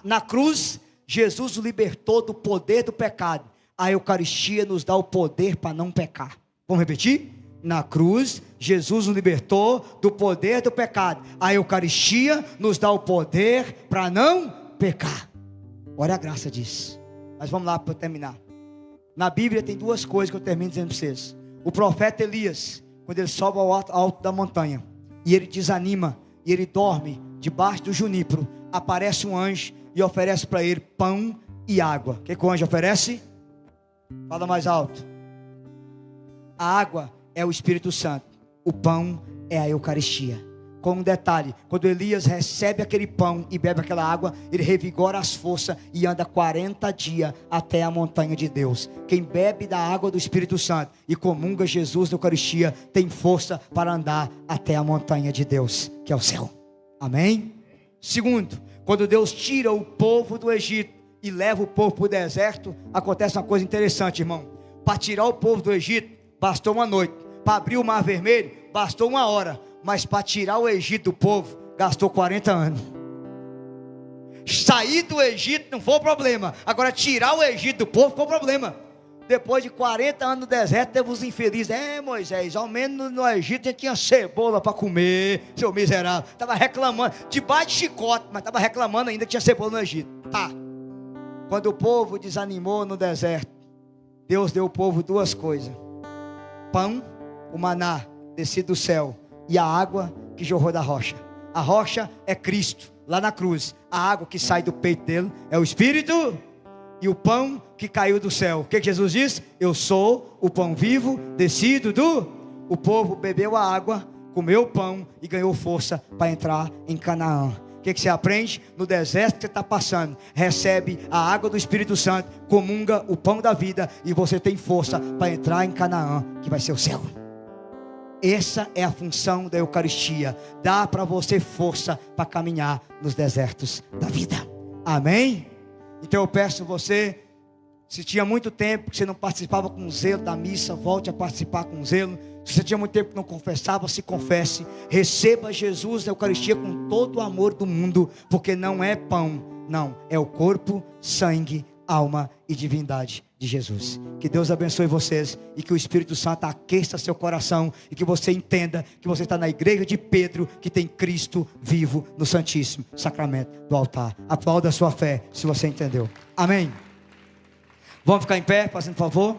na cruz Jesus nos libertou do poder do pecado. A Eucaristia nos dá o poder para não pecar. Vamos repetir? Na cruz, Jesus nos libertou do poder do pecado. A Eucaristia nos dá o poder para não pecar. Olha a graça disso. Mas vamos lá para terminar. Na Bíblia tem 2 coisas que eu termino dizendo para vocês. O profeta Elias, quando ele sobe ao alto da montanha, e ele desanima, e ele dorme debaixo do junípero, aparece um anjo e oferece para ele pão e água. O que o anjo oferece? Fala mais alto. A água é o Espírito Santo, o pão é a Eucaristia. Com um detalhe: quando Elias recebe aquele pão e bebe aquela água, ele revigora as forças e anda 40 dias até a montanha de Deus. Quem bebe da água do Espírito Santo e comunga Jesus na Eucaristia tem força para andar até a montanha de Deus, que é o céu. Amém? Segundo, quando Deus tira o povo do Egito e leva o povo para o deserto, acontece uma coisa interessante, irmão. Para tirar o povo do Egito bastou uma noite, para abrir o mar vermelho bastou 1 hora, mas para tirar o Egito do povo gastou 40 anos. Sair do Egito não foi o problema, agora tirar o Egito do povo foi o problema. Depois de 40 anos no deserto, teve os infelizes: Moisés, ao menos no Egito a gente tinha cebola para comer, seu miserável. Estava reclamando, debaixo de chicote, mas estava reclamando ainda que tinha cebola no Egito. Tá. Quando o povo desanimou no deserto, Deus deu ao povo 2 coisas: pão, o maná descido do céu, e a água que jorrou da rocha. A rocha é Cristo, lá na cruz. A água que sai do peito dele é o Espírito. E o pão que caiu do céu. O que Jesus disse? Eu sou o pão vivo descido do... O povo bebeu a água, comeu o pão e ganhou força para entrar em Canaã. O que você aprende? No deserto que você está passando, recebe a água do Espírito Santo, comunga o pão da vida, e você tem força para entrar em Canaã, que vai ser o céu. Essa é a função da Eucaristia. Dá para você força para caminhar nos desertos da vida. Amém? Então eu peço você, se tinha muito tempo que você não participava com zelo da missa, volte a participar com zelo. Se você tinha muito tempo que não confessava, se confesse. Receba Jesus na Eucaristia com todo o amor do mundo, porque não é pão, não, é o corpo, sangue, alma e divindade de Jesus. Que Deus abençoe vocês e que o Espírito Santo aqueça seu coração e que você entenda que você está na igreja de Pedro, que tem Cristo vivo no Santíssimo Sacramento do altar. Aplauda a sua fé se você entendeu. Amém. Vamos ficar em pé, fazendo favor.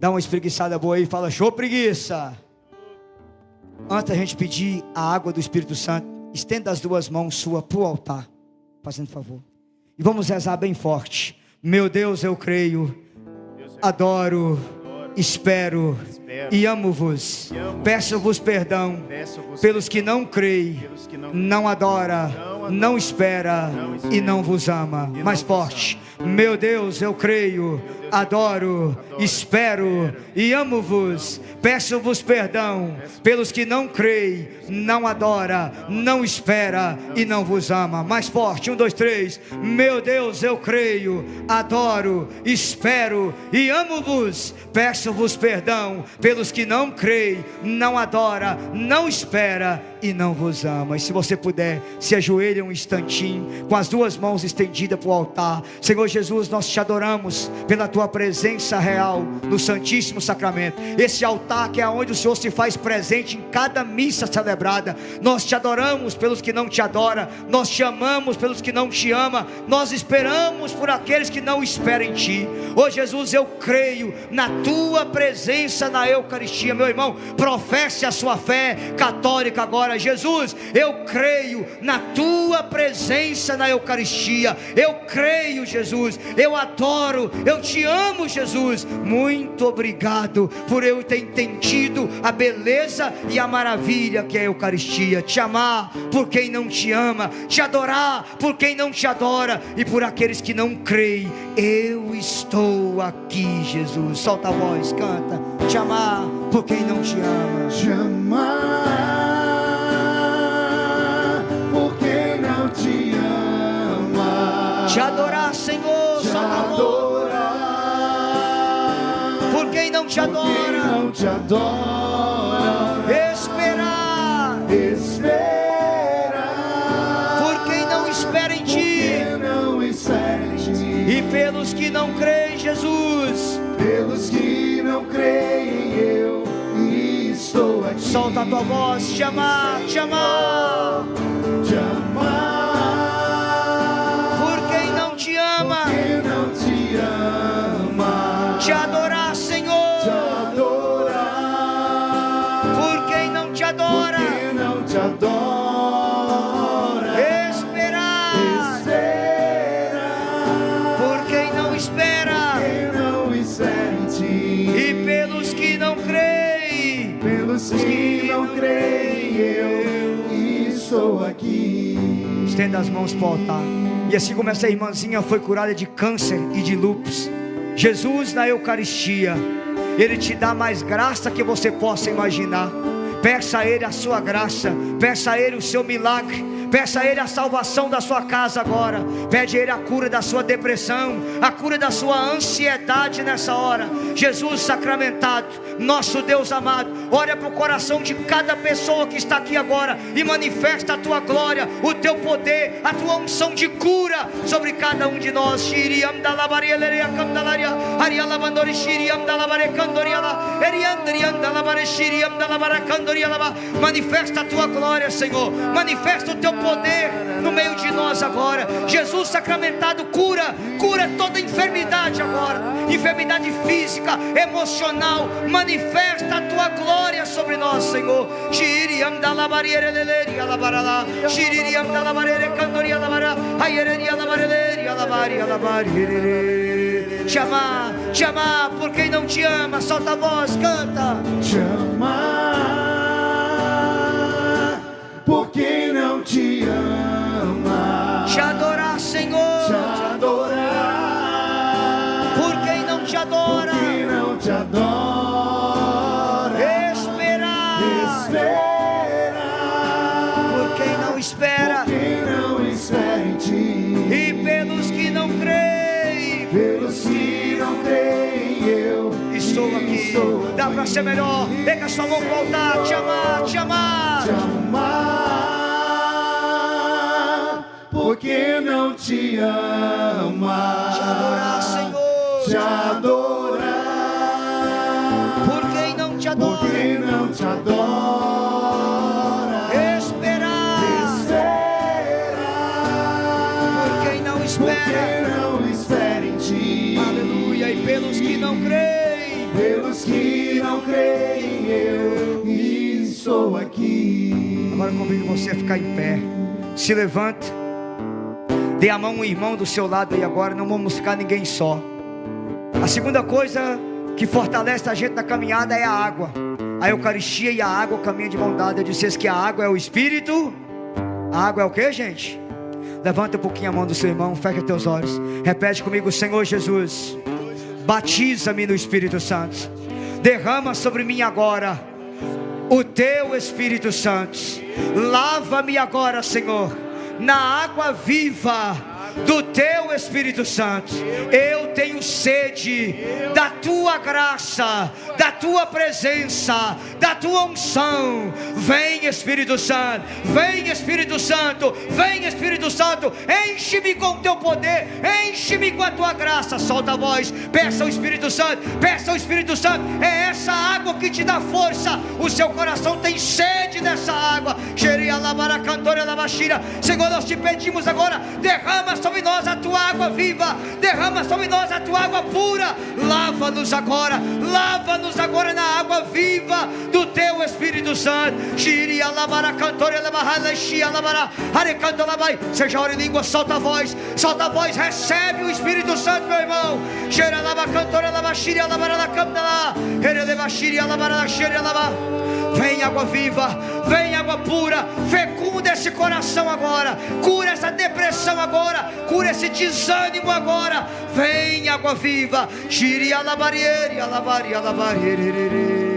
Dá uma espreguiçada boa aí e fala: show preguiça. Antes da gente pedir a água do Espírito Santo, estenda as duas mãos suas para o altar, fazendo favor. E vamos rezar bem forte. Meu Deus, eu creio, adoro, espero e amo-vos. Peço-vos perdão pelos que não creem, não adora, não espera e não vos ama. Mais forte. Meu Deus, eu creio, adoro, espero e amo-vos. Peço-vos perdão pelos que não creem, não adora, não espera e não vos ama. Mais forte, 1, 2, 3. Meu Deus, eu creio, adoro, espero e amo-vos. Peço-vos perdão pelos que não creem, não adora, não espera e não vos ama. E se você puder, se ajoelhe um instantinho, com as duas mãos estendidas para o altar. Senhor Jesus, nós te adoramos pela tua presença real no Santíssimo Sacramento. Esse altar que é onde o Senhor se faz presente em cada missa celebrada. Nós te adoramos pelos que não te adoram, nós te amamos pelos que não te amam, nós esperamos por aqueles que não esperam em ti. Ô Jesus, eu creio na tua presença na Eucaristia. Meu irmão, professe a sua fé católica agora. Jesus, eu creio na tua presença na Eucaristia. Eu creio, Jesus, eu adoro, eu te amo, Jesus. Muito obrigado por eu ter entendido a beleza e a maravilha que é a Eucaristia. Te amar por quem não te ama, te adorar por quem não te adora, e por aqueles que não creem. Eu estou aqui, Jesus. Solta a voz, canta. Te amar por quem não te ama. Te amar por quem não te ama. Te adorar, Senhor. Te Solta a voz. Por quem não te adora. Por quem não te adora. Esperar. Por quem não espera em ti. Não espera em ti. E pelos que não creem, Jesus. Pelos que não creem, eu estou aqui. Solta a tua voz. Te amar, te amar. Te amar. Por quem não te ama. Por quem não te ama. Te adorar, Senhor. Te adorar. Por quem não te adora. Por quem não te adora. Esperar. Por quem não espera. Quem não espera em ti. E pelos que não creem. Pelos que não creem, eu estou aqui. Estenda as mãos para o altar. E assim como essa irmãzinha foi curada de câncer e de lúpus, Jesus na Eucaristia, Ele te dá mais graça que você possa imaginar. Peça a Ele a sua graça, peça a Ele o seu milagre, peça a Ele a salvação da sua casa agora. Pede a Ele a cura da sua depressão, a cura da sua ansiedade nessa hora. Jesus sacramentado, nosso Deus amado, olha para o coração de cada pessoa que está aqui agora e manifesta a tua glória, o teu poder, a tua unção de cura sobre cada um de nós. Manifesta a tua glória, Senhor. Manifesta o teu poder no meio de nós agora. Jesus sacramentado, cura toda enfermidade agora, enfermidade física, emocional. Manifesta a tua glória sobre nós, Senhor. Te amar por quem não te ama. Solta a voz, canta. Te amar por quem não te ama. Te adorar, Senhor. Te adorar por quem não te adora. Por quem não te adora. Esperar por quem não espera. Por quem não espera em ti. E pelos que não creem. Pelos que não creem, eu estou aqui. Dá para ser melhor. Pega a sua mão para o altar. Te amar, te amar. Te amar porque não te ama. Te adorar, Senhor. Te adorar por quem não te adora. Por quem não te adora. Esperar por quem não espera. Por quem não espera em ti. Aleluia. E pelos que não creem. Pelos que não creem, eu estou aqui. Agora eu convido você a ficar em pé. Se levanta. Dê a mão ao irmão do seu lado aí agora. Não vamos ficar ninguém só. A segunda coisa que fortalece a gente na caminhada é a água. A Eucaristia e a água caminham de mão dada. Eu disse que a água é o Espírito. A água é o que, gente? Levanta um pouquinho a mão do seu irmão. Fecha teus olhos. Repete comigo: Senhor Jesus, batiza-me no Espírito Santo. Derrama sobre mim agora o teu Espírito Santo. Lava-me agora, Senhor, na água viva do teu Espírito Santo. Eu tenho sede da tua graça, da tua presença, da tua unção. Vem, Espírito Santo, vem, Espírito Santo, vem, Espírito Santo. Enche-me com o teu poder, enche-me com a tua graça. Solta a voz, peça ao Espírito Santo, peça ao Espírito Santo. É essa água que te dá força. O seu coração tem sede dessa água. Senhor, nós te pedimos agora, derrama sobre nós a tua água viva, derrama sobre nós a tua água pura. Lava-nos agora na água viva do teu Espírito Santo. Seja ora em língua, solta a voz, recebe o Espírito Santo, meu irmão. Vem água viva, vem água pura, fecunda esse coração agora, cura essa depressão agora, cura esse desânimo agora. Vem água viva, xiri alabariere, alabari, alabariere.